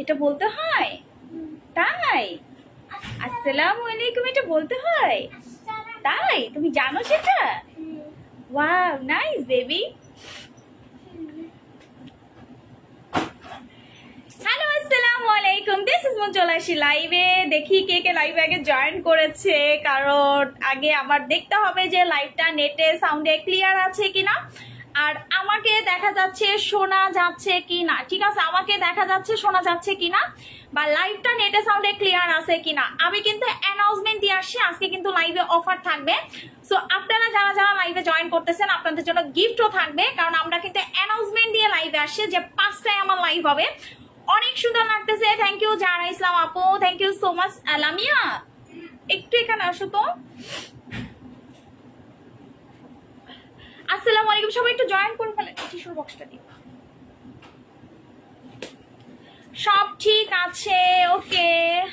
এটা বলতে হয়? তাই? আসসালামু আলাইকুম এটা বলতে হয়? তাই? তুমি জানো সেটা? Wow, nice baby. হ্যালো, আসসালামু আলাইকুম। দিস ইজ মঞ্জুলাশি লাইভে। দেখি কে কে লাইভে আগে জয়েন করেছে, কারণ আগে আমার দেখতে হবে যে লাইভটা নেটে সাউন্ডে ক্লিয়ার আছে কিনা, আর আমাকে দেখা যাচ্ছে শোনা যাচ্ছে কিনা। ঠিক আছে, আমাকে দেখা যাচ্ছে শোনা যাচ্ছে কিনা, বা লাইভটা নেটে সাউন্ডে ক্লিয়ার আছে কিনা। আমি কিন্তু অ্যানাউন্সমেন্ট দিয়ে আসছি, আজকে কিন্তু লাইভে অফার থাকবে। সো আপনারা যারা যারা লাইভে জয়েন করতেছেন আপনাদের জন্য গিফটও থাকবে, কারণ আমরা কিন্তু অ্যানাউন্সমেন্ট দিয়ে লাইভে আসছি যে 5টায় আমার লাইভ হবে। অনেক সুন্দর লাগতেছে। থ্যাংক ইউ জারা ইসলাম আপু, thank you so much. Lamia একটু এখানে আসো তো। আসসালামু আলাইকুম, সবাই একটু জয়েন করে ফেলেন। টিস্যুর বক্সটা দিই। সব ঠিক আছে? ওকে।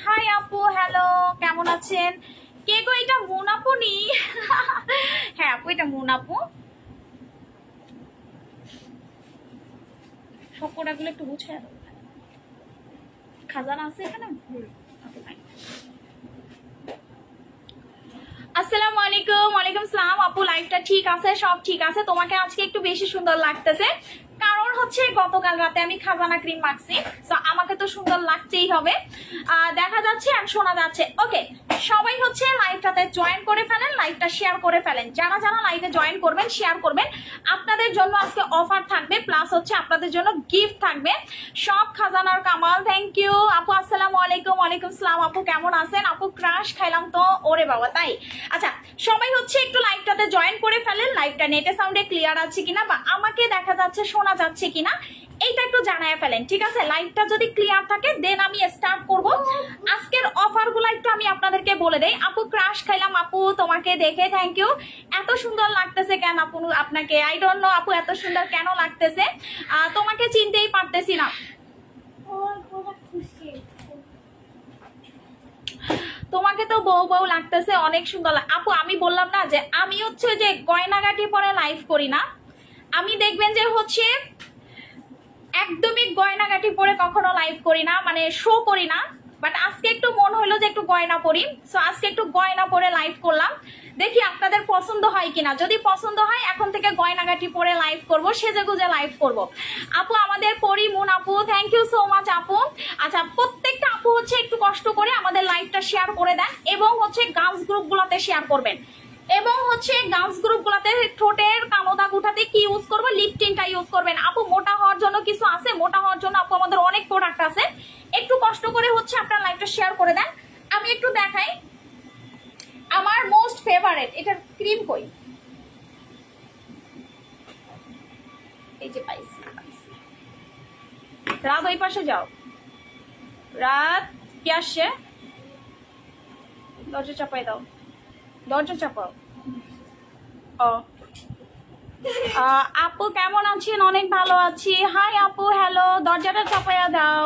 হাই আপু, হ্যালো, কেমন আছেন? কে গো এটা? মুন আপু নি? হ্যাঁ আপু, এটা মুন আপু। সব প্রোডাক্টগুলো একটু গুছিয়ে দাও। খাজানা আছে এখানে? আসসালামু আলাইকুম। ওয়ালাইকুম সালাম আপু, লাইভটা ঠিক আছে? সব ঠিক আছে? তোমাকে আজকে একটু বেশি সুন্দর লাগতেছে, কারণ হচ্ছে গতকাল রাতে আমি খাজানা ক্রিম মাখছি, তো আমাকে তো সুন্দর লাগতেই হবে। দেখা যাচ্ছে আর শোনা যাচ্ছে। ওকে, সবাই হচ্ছে লাইভটাতে জয়েন করে ফেলেন, লাইভটা শেয়ার করে ফেলেন। যারা যারা লাইভে জয়েন করবেন, শেয়ার করবেন, আপনাদের জন্য আজকে অফার থাকবে, প্লাস হচ্ছে আপনাদের জন্য গিফট থাকবে। সব খাজানার কামাল, থ্যাংক ইউ আপু। আসসালামু আলাইকুম। ওয়ালাইকুম সালাম আপু, কেমন আছেন? আপু ক্রাশ খাইলাম তো। ওরে বাবা, তাই? আচ্ছা, সবাই হচ্ছে একটু লাইভটাতে জয়েন করে ফেলেন, লাইভটা নেটে সাউন্ডে ক্লিয়ার আছে কিনা, বা আমাকে দেখা যাচ্ছে শোনা যাচ্ছে কিনা, এইটা একটু জানায় ফেলেন। ঠিক আছে, লাইভটা যদি ক্লিয়ার থাকে দেন আমি স্টার্ট করব। আজকের অফার গুলো একটু আমি আপনাদেরকে বলে দেই। আপু ক্রাশ খাইলাম আপু, তোমাকে দেখে থ্যাংক ইউ। এত সুন্দর লাগতেছে কেন আপু আপনাকে? আই ডোন্ট নো আপু, এত সুন্দর কেন লাগতেছে, তোমাকে চিনতেই পারতেছি না। তোমাকে তো বউ বউ লাগতেছে, অনেক সুন্দর আপু। আমি বললাম না যে আমি হচ্ছে যে গয়নাগাটি পরে লাইভ করি না, আমি দেখবেন যে হচ্ছে একদমই গয়নাগাটি পরে কখনো লাইভ করি না, মানে শো করি না। বাট আজকে একটু মন হলো যে একটু গয়না পরি, সো আজকে একটু গয়না পরে লাইভ করলাম। দেখি আপনাদের পছন্দ হয় কিনা। যদি পছন্দ হয় এখন থেকে গয়নাগাটি পরে লাইভ করব, সেজে গুজে লাইভ করব। আপু আমাদের পরি মুন আপু, থ্যাংক ইউ সো মাচ আপু। আচ্ছা, প্রত্যেকটা আপু হচ্ছে একটু কষ্ট করে আমাদের লাইভটা শেয়ার করে দেন, এবং হচ্ছে গার্লস গ্রুপগুলোতে শেয়ার করবেন, এবং হচ্ছে গার্লস গ্রুপগুলোতে ঠোঁটের কালো দাগ উঠাতে কি ইউজ করবো? লিপ টিনটা ইউজ করবেন। আপু মোটা হওয়ার জন্য কিছু আছে? মোটা হওয়ার জন্য আপু আমাদের অনেক প্রোডাক্ট আছে, একটু কষ্ট করে হচ্ছে আপনার লাইভটা শেয়ার করে দেন। আমি একটু দেখাই আমার মোস্ট ফেভারিট এটার ক্রিম কই, এই যে পাইছি। রাত ওই পাশে যাও, রাত কি আসছে? দরজা চাপাই দাও, দরজা চাপাও। ও আপু কেমন আছেন? অনেক ভালো আছি। হাই আপু, হ্যালো, দরজাটা চাপাইয়া দাও।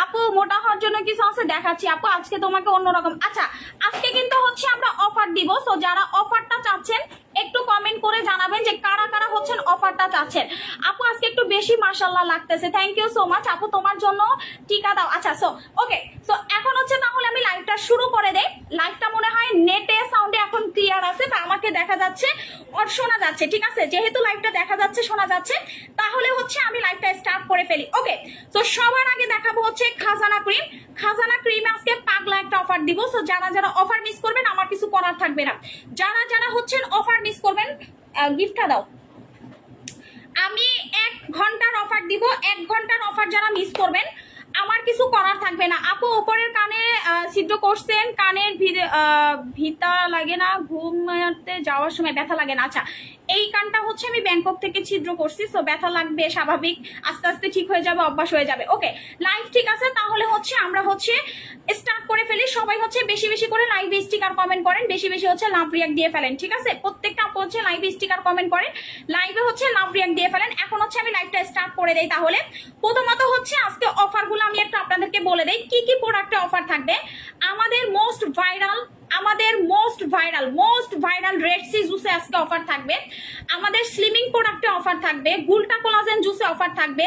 আপু মোটা হওয়ার জন্য কিছু আছে দেখাচ্ছি আপু, আজকে তোমাকে অন্যরকম। আচ্ছা, আজকে কিন্তু হচ্ছে আমরা অফার দিব, সো যারা অফারটা চাচ্ছেন একটু কমেন্ট করে জানাবেন যে কারা কারা হচ্ছেন অফারটা চাচ্ছেন। আপু আজকে একটু বেশি মাশাআল্লাহ লাগতেছে, থ্যাংক ইউ সো মাচ আপু, তোমার জন্য টিকা দাও। আচ্ছা, সো ওকে, সো এখন হচ্ছে তাহলে আমি লাইভটা শুরু করে দেই। লাইভটা মনে হয় নেটে সাউন্ডে এখন ক্লিয়ার আছে, বা আমাকে দেখা যাচ্ছে আর শোনা যাচ্ছে। ঠিক আছে, যেহেতু লাইভটা দেখা যাচ্ছে শোনা যাচ্ছে, তাহলে হচ্ছে আমি লাইভটা স্টার্ট করে ফেলি। ওকে, সো সবার আগে দেখাবো হচ্ছে খাজানা ক্রিম। খাজানা ক্রিমে আজকে পাগলা একটা অফার দিব, সো যারা যারা অফার মিস করবেন আমার কিছু করার থাকবে না। যারা যারা হচ্ছেন অফার মিস করবেন, গিফটটা দাও। আমি 1 ঘন্টার অফার দিব, 1 ঘন্টার অফার যারা মিস করবেন আমার কিছু করার থাকবে না। আপু উপরের কানে ছিদ্র করছেন, কানের ভিতা লাগে না, ঘুমাতে যাওয়ার সময় ব্যথা লাগে না? আচ্ছা, এই কানটা হচ্ছে আমি ব্যাংকক থেকে ছিদ্র করছি, সো ব্যথা লাগবে স্বাভাবিক, আস্তে আস্তে ঠিক হয়ে যাবে, অভ্যাস হয়ে যাবে। ওকে, লাইভ ঠিক আছে, তাহলে হচ্ছে আমরা হচ্ছে স্টার্ট করে ফেলি। সবাই হচ্ছে বেশি বেশি করে লাইভে স্টিকার কমেন্ট করেন, বেশি বেশি হচ্ছে লাভ রিয়াক্ট দিয়ে ফেলেন। ঠিক আছে, প্রত্যেকটা আপু হচ্ছে লাইভে স্টিকার কমেন্ট করেন, লাইভে হচ্ছে লাভ রিয়াক্ট দিয়ে ফেলেন। এখন হচ্ছে আমি লাইভটা স্টার্ট করে দেই। তাহলে প্রথমত হচ্ছে আজকে অফারগুলো আমি একটু আপনাদেরকে বলে দেই কি কি প্রোডাক্টে অফার থাকবে। আমাদের most most viral red C জুসে আজকে অফার থাকবে, আমাদের স্লিমিং প্রোডাক্টে অফার থাকবে, গুলটা কোলাজেন জুসে অফার থাকবে,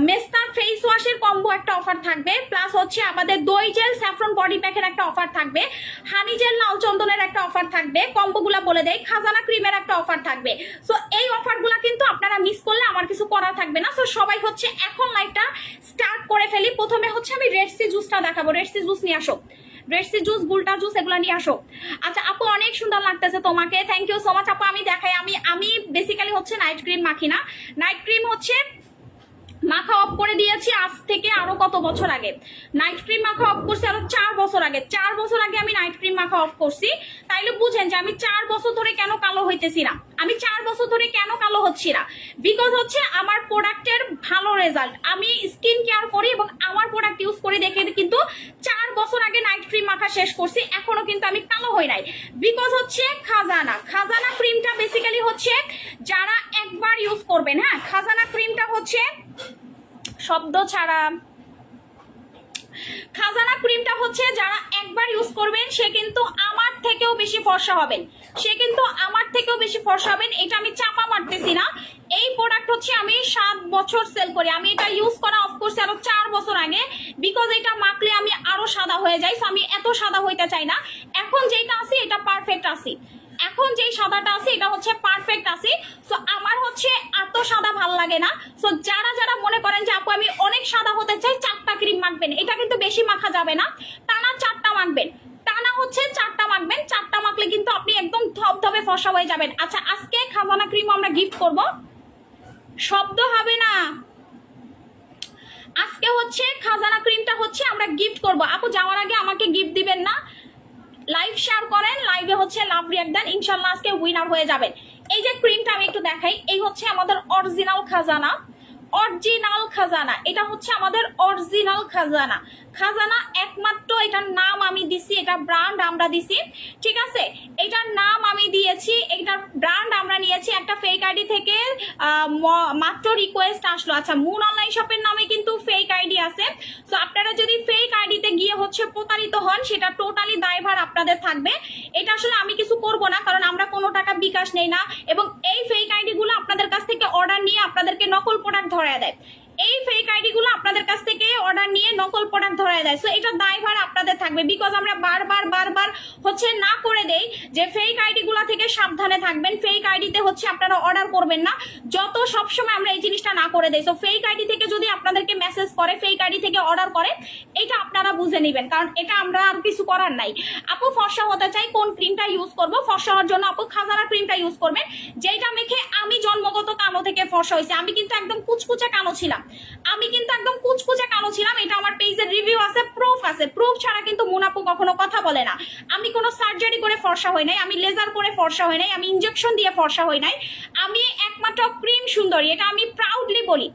মেস্তার ফেস ওয়াশের কম্বো একটা অফার থাকবে, প্লাস হচ্ছে আমাদের দই জেল স্যাফরন বডি প্যাকের একটা অফার থাকবে, হানি জেল লাল চন্দনের একটা অফার থাকবে, কম্বোগুলা বলে দেয়, খাজানা ক্রিমের একটা অফার থাকবে। সো এই অফারগুলা কিন্তু আপনারা মিস করলে আমার কিছু করার থাকবে না। সো সবাই হচ্ছে এখন লাইভটা স্টার্ট করে ফেলি। প্রথমে হচ্ছে আমি রেড সি জুসটা দেখাবো। রেড সি জুস নিয়ে আসো, রেড সি জুস, গুলটা জুস, এগুলো নিয়ে আসো। আচ্ছা আপু অনেক সুন্দর লাগতেছে তোমাকে, থ্যাংক ইউ সো মাচ আপু। আমি দেখাই, আমি বেসিক্যালি হচ্ছে নাইট ক্রিম মাখি না, নাইট ক্রিম হচ্ছে মাখা অফ করে দিয়েছি আজ থেকে আরো কত বছর আগে। নাইট ক্রিম মাখা অফ করছি আরো 4 বছর আগে। 4 বছর আগে আমি নাইট ক্রিম মাখা অফ করছি। তাইলে বুঝেন যে আমি 4 বছর ধরে কেন কালো হইতেছি না, আমি 4 বছর ধরে কেন কালো হচ্ছি না। বিকজ হচ্ছে আমার প্রোডাক্টের ভালো রেজাল্ট, আমি স্কিন কেয়ার করি এবং আমার প্রোডাক্ট ইউজ করে দেখে কিন্তু 4 বছর আগে নাইট ক্রিম মাখা শেষ করছি, এখনো কিন্তু আমি কালো হই নাই। বিকজ হচ্ছে খাজানা ক্রিমটা বেসিক্যালি হচ্ছে যারা একবার ইউজ করবেন, হ্যাঁ খাজানা ক্রিমটা হচ্ছে শব্দ ছাড়া, খাজানা ক্রিমটা হচ্ছে যারা একবার ইউজ করবেন সে কিন্তু আমার থেকেও বেশি ফর্সা হবেন, সে কিন্তু আমার থেকেও বেশি ফর্সা হবেন। এটা আমি চাপা মারতেছি না, এই প্রোডাক্ট হচ্ছে আমি 7 বছর সেল করি। আমি এটা ইউজ করা অফ করছি আরো 4 বছর আগে, বিকজ এটা মাখলে আমি আরো সাদা হয়ে যাই। আমি এত সাদা হইতে চাই না, এখন যেটা আছে এটা পারফেক্ট আছে, এখন যেই সাদাটা আছে এটা হচ্ছে পারফেক্ট আছে। সো আমার হচ্ছে এত সাদা ভালো লাগে না। সো যারা যারা মনে করেন যে আপু আমি অনেক সাদা হতে চাই, 4টা ক্রিম মাখবেন, এটা কিন্তু বেশি মাখা যাবে না, টানা 4টা মাখবেন, টানা হচ্ছে 4টা মাখবেন। 4টা মাখলে কিন্তু আপনি একদম ধবধবে ফর্সা হয়ে যাবেন। আচ্ছা আজকে খাজানা ক্রিম আমরা গিফট করব, শব্দ হবে না, আজকে হচ্ছে খাজানা ক্রিমটা হচ্ছে আমরা গিফট করব। আপু যাওয়ার আগে আমাকে গিফট দিবেন না, লাইভ শেয়ার করেন, লাইভে হচ্ছে লাভ রিঅ্যাক্ট দেন, ইনশাল্লাহ আজকে উইনার হয়ে যাবেন। এই যে ক্রিমটা আমি একটু দেখাই, এই হচ্ছে আমাদের অরিজিনাল খাজানা, এটা হচ্ছে আমাদের অরিজিনাল খাজানা একমাত্র এটার নাম আমি দিছি, এটা ব্র্যান্ড আমরা দিছি, ঠিক আছে, এটার নাম আমি দিয়েছি, এটার ব্র্যান্ড আমরা নিয়েছি একটা ফেক আইডি থেকে, মাত্র রিকোয়েস্ট আসলো। আচ্ছা মুন অনলাইন শপের নামে কিন্তু ফেক আইডি আছে, সো আপনারা যদি ফেক আইডিতে গিয়ে হচ্ছে প্রতারিত হন সেটা টোটালি দায়ভার আপনাদের থাকবে। এটা আসলে আমি কিছু করব না, কারণ আমরা কোনো টাকা বিকাশ নেই না, এবং এই ফেক আইডি গুলো আপনাদের কাছ থেকে অর্ডার নিয়ে আপনাদেরকে নকল প্রোডাক্ট ধরায় দেয়, এই ফেক আইডি গুলো আপনাদের কাছ থেকে অর্ডার নিয়ে নকল প্রোডাক্ট ধরায় দেয়। সো এটা দায়ভার আপনাদের থাকবে, বিকজ আমরা বারবার হচ্ছে না করে দেই যে ফেক আইডি গুলা থেকে সাবধানে থাকবেন, ফেক আইডিতে হচ্ছে আপনারা অর্ডার করবেন না, যত সবসময় আমরা এই জিনিসটা না করে দেই। সো ফেক আইডি থেকে যদি আপনাদেরকে মেসেজ করে, ফেক আইডি থেকে অর্ডার করে, এটা আপনারা বুঝে নেবেন, কারণ এটা আমরা আর কিছু করার নাই। আপু ফর্সা হতে চাই, কোন ক্রিমটা ইউজ করব? ফর্সা হওয়ার জন্য আপু খাজানা ক্রিমটা ইউজ করবেন, যেটা মেখে আমি জন্মগত কালো থেকে ফর্সা হয়েছে। আমি কিন্তু একদম কুচকুচে কালো ছিলাম, এটা আমার পেজের রিভিউ আছে, প্রুফ আছে, প্রুফ ছাড়া কিন্তু মুনাপু কখনো কথা বলে না। আমি কোনো সার্জারি করে ফর্সা হই নাই, আমি লেজার করে ফর্সা হই নাই, আমি ইনজেকশন দিয়ে ফর্সা হই নাই, আমি একমাত্র ক্রিম সুন্দরী, এটা আমি প্রাউডলি বলি।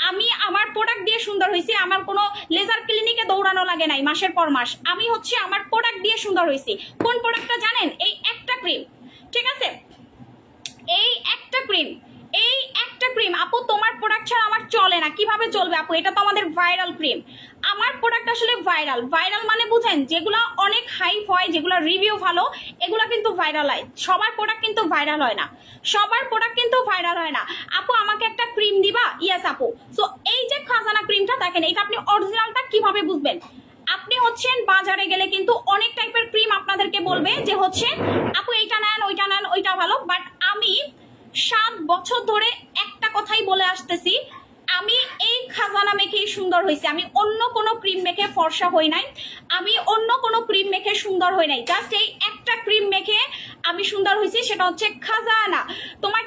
আমি আমার প্রোডাক্ট দিয়ে সুন্দর হয়েছি, আমার কোনো লেজার ক্লিনিকে দৌড়ানো লাগে নাই মাসের পর মাস, আমি হচ্ছে আমার প্রোডাক্ট দিয়ে সুন্দর হয়েছি। কোন প্রোডাক্টটা জানেন? এই একটা ক্রিম, ঠিক আছে, এই একটা ক্রিম, আপু তোমার প্রোডাক্ট ছাড়া আমার চলে না, কিভাবে চলবে আপু? এটা তো আমাদের ভাইরাল ক্রিম, আমার প্রোডাক্ট আসলে ভাইরাল মানে বুঝেন যেগুলো অনেক হাইপ হয়, যেগুলো রিভিউ ভালো, এগুলো কিন্তু ভাইরাল হয়। সবার প্রোডাক্ট কিন্তু ভাইরাল হয় না, আপু আমাকে একটা ক্রিম দিবা? ইয়েস আপু। সো এই যে খাজানা ক্রিমটা দেখেন, এটা আপনি অরিজিনালটা কিভাবে বুঝবেন? আপনি হচ্ছেন বাজারে গেলে কিন্তু অনেক টাইপের ক্রিম আপনাদেরকে বলবে যে হচ্ছে আপু এইটা নেন, ওইটা নেন, ওইটা ভালো, বাট আমি 7 বছর ধরে একটা কথাই বলে আসতেছি, আমি এই খাজানা মেখেই সুন্দর হয়েছি, আমি অন্য কোনো ক্রিম মেখে ফর্সা হই নাই, আমি অন্য কোনো ক্রিম মেখে সুন্দর হই নাই, জাস্ট এই একটা ক্রিম মেখে আমি সুন্দর হয়েছি, সেটা হচ্ছে খাজানা। তোমার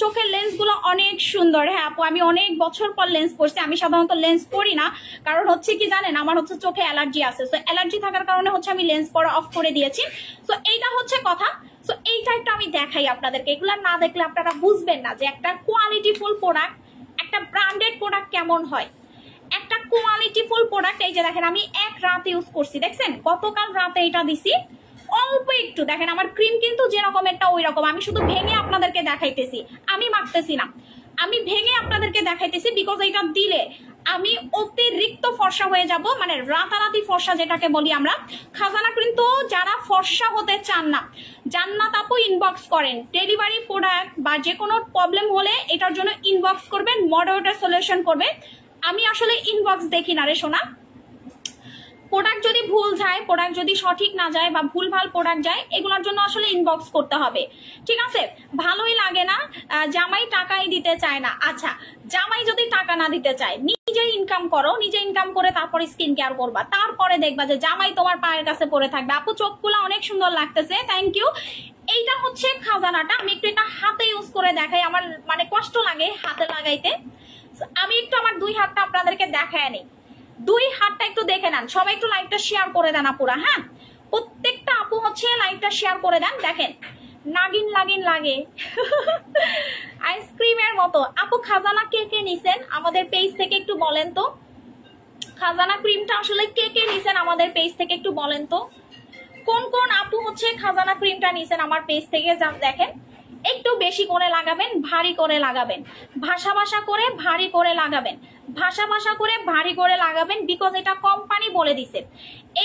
চোখের লেন্স গুলো অনেক সুন্দর। হ্যাঁ আপু আমি অনেক বছর পর লেন্স পরছি, আমি সাধারণত লেন্স পরি না, কারণ হচ্ছে কি জানেন আমার হচ্ছে চোখে অ্যালার্জি আছে, সো অ্যালার্জি থাকার কারণে হচ্ছে আমি লেন্স পরা অফ করে দিয়েছি। সো এইটা হচ্ছে কথা। সো এই টাইপটা আমি দেখাই আপনাদেরকে, এগুলা না দেখলে আপনারা বুঝবেন না যে একটা কোয়ালিটিফুল প্রোডাক্ট, একটা ব্র্যান্ডেড প্রোডাক্ট কেমন হয়, একটা কোয়ালিটিফুল প্রোডাক্ট। এই যে দেখেন আমি এক রাত ইউজ করছি, দেখছেন গতকাল রাতে এটা দিছি, অল্প একটু দেখেন আমার ক্রিম কিন্তু যেরকম একটা ওই রকম, আমি শুধু ভেঙে আপনাদেরকে দেখাইতেছি, আমি মাখতেছি না। আমি ভেঙে আপনাদেরকে দেখাইতেছি, বিকজ এটা দিলে আমি অতিরিক্ত ফর্সা হয়ে যাব, মানে রাতারাতি ফর্সা যেটাকে বলি আমরা। খাজানা কিন্তু যারা ফর্সা হতে চান না, জান্নাত আপু ইনবক্স করেন, ডেলিভারি প্রোডাক্ট বা যে কোনো প্রবলেম হলে এটার জন্য ইনবক্স করবেন, মডারেটর সলিউশন করবে। আমি আসলে ইনবক্স দেখি না রে সোনা। প্রোডাক্ট যদি ভুল যায়, প্রোডাক্ট যদি সঠিক না যায় বা ভুলভাল প্রোডাক্ট যায়, এগুলোর জন্য আসলে ইনবক্স করতে হবে, ঠিক আছে? ভালোই লাগে না জামাই টাকাই দিতে চায় না। আচ্ছা, জামাই যদি টাকা না দিতে চায়, নিজে ইনকাম করো, নিজে ইনকাম করে তারপরে স্কিন কেয়ার করবা, তারপরে দেখবা যে জামাই তোমার পায়ের কাছে পড়ে থাকবে। আপু চোখগুলো অনেক সুন্দর লাগতেছে, থ্যাংক ইউ। এইটা হচ্ছে খাজানাটা, আমি একটু এটা হাতে ইউজ করে দেখাই, আমার মানে কষ্ট লাগে হাতে লাগাইতে। আমি একটু আমার দুই হাতটা আপনাদেরকে দেখায় নিই, দুই হাতটা একটু দেখে নেন। সবাই একটু লাইভটা শেয়ার করে দেন আপুরা, হ্যাঁ প্রত্যেকটা আপু হচ্ছে লাইভটা শেয়ার করে দেন। দেখেন নাগিন লাগিন লাগে আইসক্রিমের মতো। আপু খাজানা কে কে নিছেন আমাদের পেজ থেকে একটু বলেন তো, খাজানা ক্রিমটা আসলে কে কে নিছেন আমাদের পেজ থেকে একটু বলেন তো, কোন কোন আপু হচ্ছে খাজানা ক্রিমটা নিছেন আমার পেজ থেকে। জাস্ট দেখেন, একটু বেশি করে লাগাবেন, ভারী করে লাগাবেন, ভাষা ভাষা করে ভারী করে লাগাবেন, ভাষা ভাষা করে ভারী করে লাগাবেন, বিকজ এটা কোম্পানি বলে দিছে।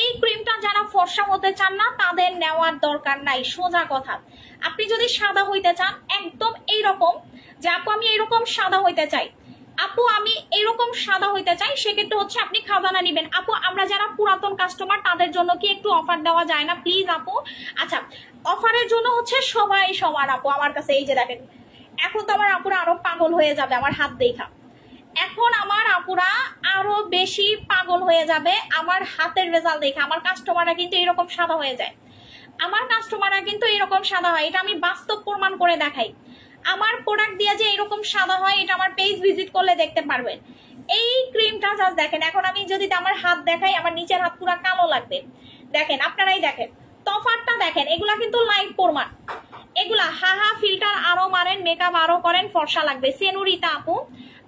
এই ক্রিমটা যারা ফর্সা হতে চান না তাদের নেওয়ার দরকার নাই, সোজা কথা। আপনি যদি সাদা হইতে চান, একদম এইরকম যে আপু আমি এইরকম সাদা হইতে চাই, আপু আমি এরকম সাদা হইতে চাই, সেক্ষেত্রে হচ্ছে আপনি খাজানা নিবেন। আপু আমরা যারা পুরাতন কাস্টমার তাদের জন্য কি একটু অফার দেওয়া যায় না প্লিজ আপু? আচ্ছা, অফারের জন্য হচ্ছে সবাই সমান আপু আমার কাছে। এই যে দেখেন, এখন তো আমার আপুরা আরো পাগল হয়ে যাবে আমার হাত দেখা, এখন আমার আপুরা আরো বেশি পাগল হয়ে যাবে আমার হাতের রেজাল্ট দেখে। আমার কাস্টমাররা কিন্তু এরকম সাদা হয়ে যায়, আমার কাস্টমাররা কিন্তু এরকম সাদা হয়, এটা আমি বাস্তব প্রমাণ করে দেখাই। আমার প্রোডাক্ট দিয়ে যে এরকম সাদা হয় এটা আমার পেজ ভিজিট করলে দেখতে পারবেন। এই ক্রিমটা জাস্ট দেখেন, এখন আমি যদি আমার হাত দেখাই, আমার নিচের হাত পুরো কালো লাগবে। দেখেন আপনারাই দেখেন তফাৎটা দেখেন, এগুলা কিন্তু লাইভ প্রমাণ। এগুলা হাহা ফিল্টার আরো মারেন, মেকআপ আরো করেন, ফর্সা লাগবে। সেনুরিতা আপু,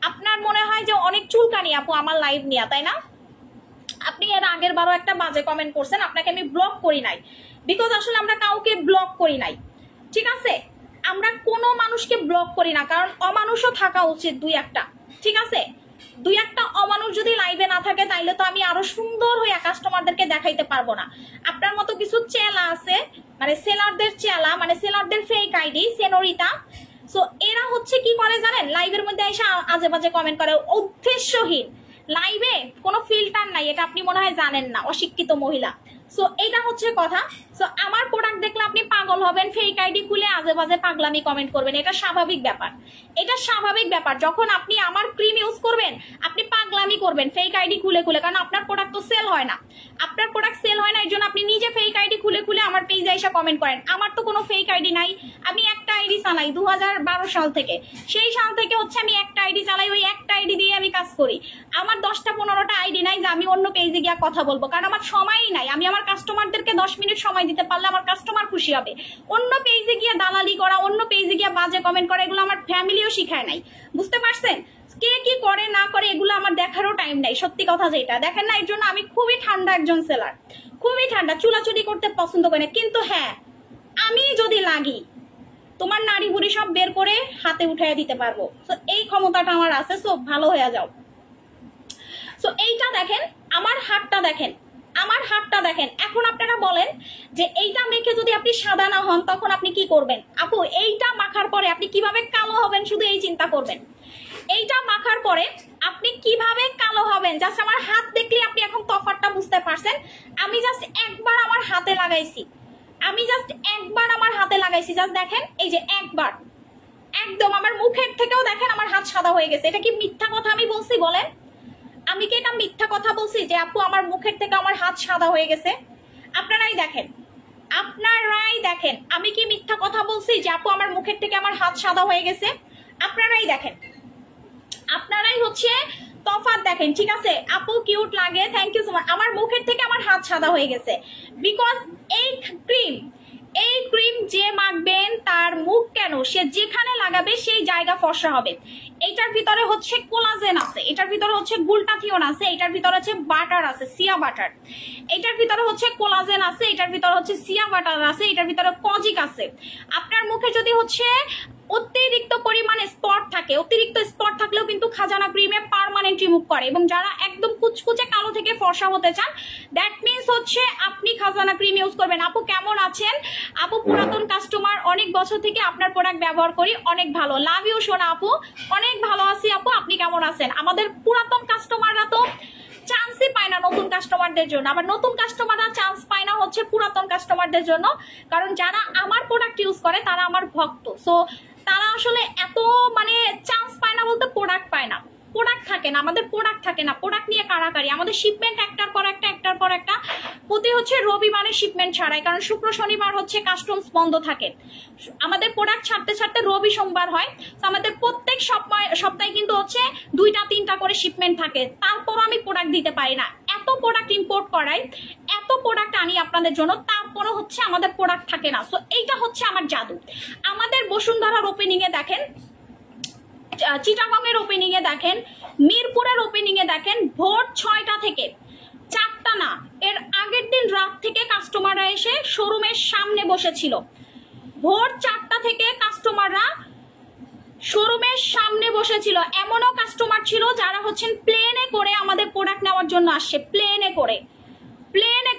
আপনার মনে হয় যে অনেক চুলকানি আপু আমার লাইভ নিয়ে, তাই না? আপনি এর আগের বারও একটা বাজে কমেন্ট করছেন, আপনাকে আমি ব্লক করি নাই, বিকজ আসলে আমরা কাউকে ব্লক করি নাই, ঠিক আছে? আমরা কোনো মানুষকে ব্লক করি না, কারণ অমানুষও থাকা উচিত দুই একটা, ঠিক আছে? দুই একটা অমানুষ যদি লাইভে না থাকে তাইলে তো আমি আরো সুন্দর হয়ে কাস্টমারদেরকে দেখাইতে পারবো না। আপনার মতো কিছু চেলা আছে, মানে সেলারদের চেলা, মানে সেলারদের ফেক আইডি সেনরিতা। সো এরা হচ্ছে কি করে জানেন, লাইভের মধ্যে এসে আজে বাজে কমেন্ট করে, উদ্দেশ্যহীন। লাইভে কোনো ফিল্টার নাই, এটা আপনি মনে হয় জানেন না, অশিক্ষিত মহিলা। সো এটা হচ্ছে কথা। সো আমার প্রোডাক্ট দেখলে আপনি পাগল হবেন, ফেক আইডি খুলে আজে বাজে পাগলামি কমেন্ট করবেন, এটা স্বাভাবিক ব্যাপার, এটা স্বাভাবিক ব্যাপার। যখন আপনি আমার ক্রিম ইউজ করবেন আপনি পাগলামি করবেন ফেক আইডি খুলে খুলে, কারণ আপনার প্রোডাক্ট তো সেল হয় না, আপনার প্রোডাক্ট সেল হয় না, এর জন্য আপনি নিজে ফেক আইডি খুলে খুলে আমার পেজে এসে কমেন্ট করেন। আমার তো কোনো ফেক আইডি নাই, আমি একটা আইডি চালাই 2012 সাল থেকে, সেই সাল থেকে হচ্ছে আমি একটা আইডি চালাই, ওই একটা আইডি দিয়ে আমি কাজ করি। আমার 10টা-15টা আইডি নাই যে আমি অন্য পেজে গিয়ে কথা বলবো, কারণ আমার সময়ই নাই। আমি আমার কাস্টমারদেরকে 10 মিনিট সময় দিতে পারলে আমার কাস্টমার খুশি হবে। অন্য পেজে গিয়ে দালালি করা, অন্য পেজে গিয়ে বাজে কমেন্ট করা, এগুলো আমার ফ্যামিলিও শিখায় নাই, বুঝতে পারছেন? কে কি করে না করে এগুলো আমার দেখারও টাইম নাই, সত্যি কথা যেটা দেখেন না। এর জন্য আমি খুবই ঠান্ডা একজন সেলার, খুবই ঠান্ডা, চুলাচুলি করতে পছন্দ করি না। কিন্তু হ্যাঁ, আমি যদি লাগি তোমার নাড়ি বুড়ি সব বের করে হাতে উঠাইয়া দিতে পারবো, তো এই ক্ষমতাটা আমার আছে। সো ভালো হয়ে যাও। সো এইটা দেখেন, আমার হাতটা দেখেন, আমার হাতটা দেখেন। এখন আপনারা বলেন যে এইটা মেখে যদি আপনি সাদা না হন তখন আপনি কি করবেন? আপু এইটা মাখার পরে আপনি কিভাবে কালো হবেন শুধু এই চিন্তা করবেন। এইটা মাখার পরে আপনি কিভাবে কালো হবেন জাস্ট আমার হাত দেখলে আপনি এখন তফাৎটা বুঝতে পারছেন। আমি জাস্ট একবার আমার হাতে লাগাইছি, আমি জাস্ট একবার আমার হাতে লাগাইছি, জাস্ট দেখেন এই যে একবার, একদম আমার মুখের থেকেও দেখেন আমার হাত সাদা হয়ে গেছে। এটা কি মিথ্যা কথা আমি বলছি বলেন? আমি কি এটা মিথ্যা কথা বলছি যে আপু আমার মুখের থেকে আমার হাত সাদা হয়ে গেছে? আপনারাই দেখেন, আপনারাই দেখেন, আমি কি মিথ্যা কথা বলছি যে আপু আমার মুখের থেকে আমার হাত সাদা হয়ে গেছে? আপনারাই দেখেন, আপনারাই হচ্ছে তফাৎ দেখেন, ঠিক আছে? আপু কিউট লাগে, থ্যাংক ইউ সো মাচ। আমার মুখের থেকে আমার হাত সাদা হয়ে গেছে, বিকজ এই ক্রিম যে মাখবেন তার মুখ কেন, সে যেখানে লাগাবে সেই জায়গা ফর্সা হবে। এটার ভিতরে হচ্ছে কোলাজেন আছে, এটার ভিতরে হচ্ছে গ্লুটাথিওন আছে, এটার ভিতরে হচ্ছে বাটার আছে, সিয়া বাটার। এটার ভিতরে হচ্ছে কোলাজেন আছে, এটার ভিতরে হচ্ছে সিয়া বাটার আছে, এটার ভিতরে কজিক আছে। আপনার মুখে যদি হচ্ছে অতিরিক্ত পরিমাণে স্পট থাকে, অতিরিক্ত স্পট থাকলেও কিন্তু খাজানা ক্রিমে পার্মানেন্ট রিমুভ করে। এবং যারা একদম কুচকুচে কালো থেকে ফর্সা হতে চান, দ্যাট মিনস হচ্ছে আপনি খাজানা ক্রিম ইউজ করবেন। আপু কেমন আছেন? আপু পুরাতন কাস্টমার, অনেক বছর থেকে আপনার প্রোডাক্ট ব্যবহার করি, অনেক ভালো। লাভ ইউ সোনা আপু, অনেক ভালো আছি আপু, আপনি কেমন আছেন? আমাদের পুরাতন কাস্টমাররা তো চান্সই পায় না নতুন কাস্টমারদের জন্য, আবার নতুন কাস্টমাররা চান্স পায় না হচ্ছে পুরাতন কাস্টমারদের জন্য। কারণ যারা আমার প্রোডাক্ট ইউজ করে তারা আমার ভক্ত, সো তারা আসলে এত মানে চান্স পায় না বলতে প্রোডাক্ট পায় না, প্রোডাক্ট থাকে না, আমাদের প্রোডাক্ট থাকে না, প্রোডাক্ট নিয়ে কারাকারি। আমাদের শিপমেন্ট একটার পর একটা প্রতি হচ্ছে রবিবারে শিপমেন্ট ছাড়াই, কারণ শুক্র শনিবার হচ্ছে কাস্টমস বন্ধ থাকে। আমাদের প্রোডাক্ট ছাড়তে ছাড়তে রবি সোমবার হয়, তো আমাদের প্রত্যেক সপ্তাহে কিন্তু হচ্ছে 2-3টা করে শিপমেন্ট থাকে। তারপরও আমি প্রোডাক্ট দিতে পারি না, এত প্রোডাক্ট ইম্পোর্ট করাই, এত প্রোডাক্ট আনি আপনাদের জন্য, তারপরও হচ্ছে আমাদের প্রোডাক্ট থাকে না। সো এইটা হচ্ছে আমার জাদু। আমাদের বসুন্ধরার ওপেনিং এ দেখেন, চিটাগং এর ওপেনিং এ দেখেন, মিরপুরের ওপেনিং এ দেখেন, ভোর 6টা থেকে 4টা না, এর আগের দিন রাত থেকে কাস্টমাররা এসে শোরুমের সামনে বসেছিল। ভোর 4টা থেকে কাস্টমাররা শোরুমের সামনে বসেছিল। এমনও কাস্টমার ছিল যারা হচ্ছেন প্লেনে করে আমাদের প্রোডাক্ট নেওয়ার জন্য আসছে, প্লেনে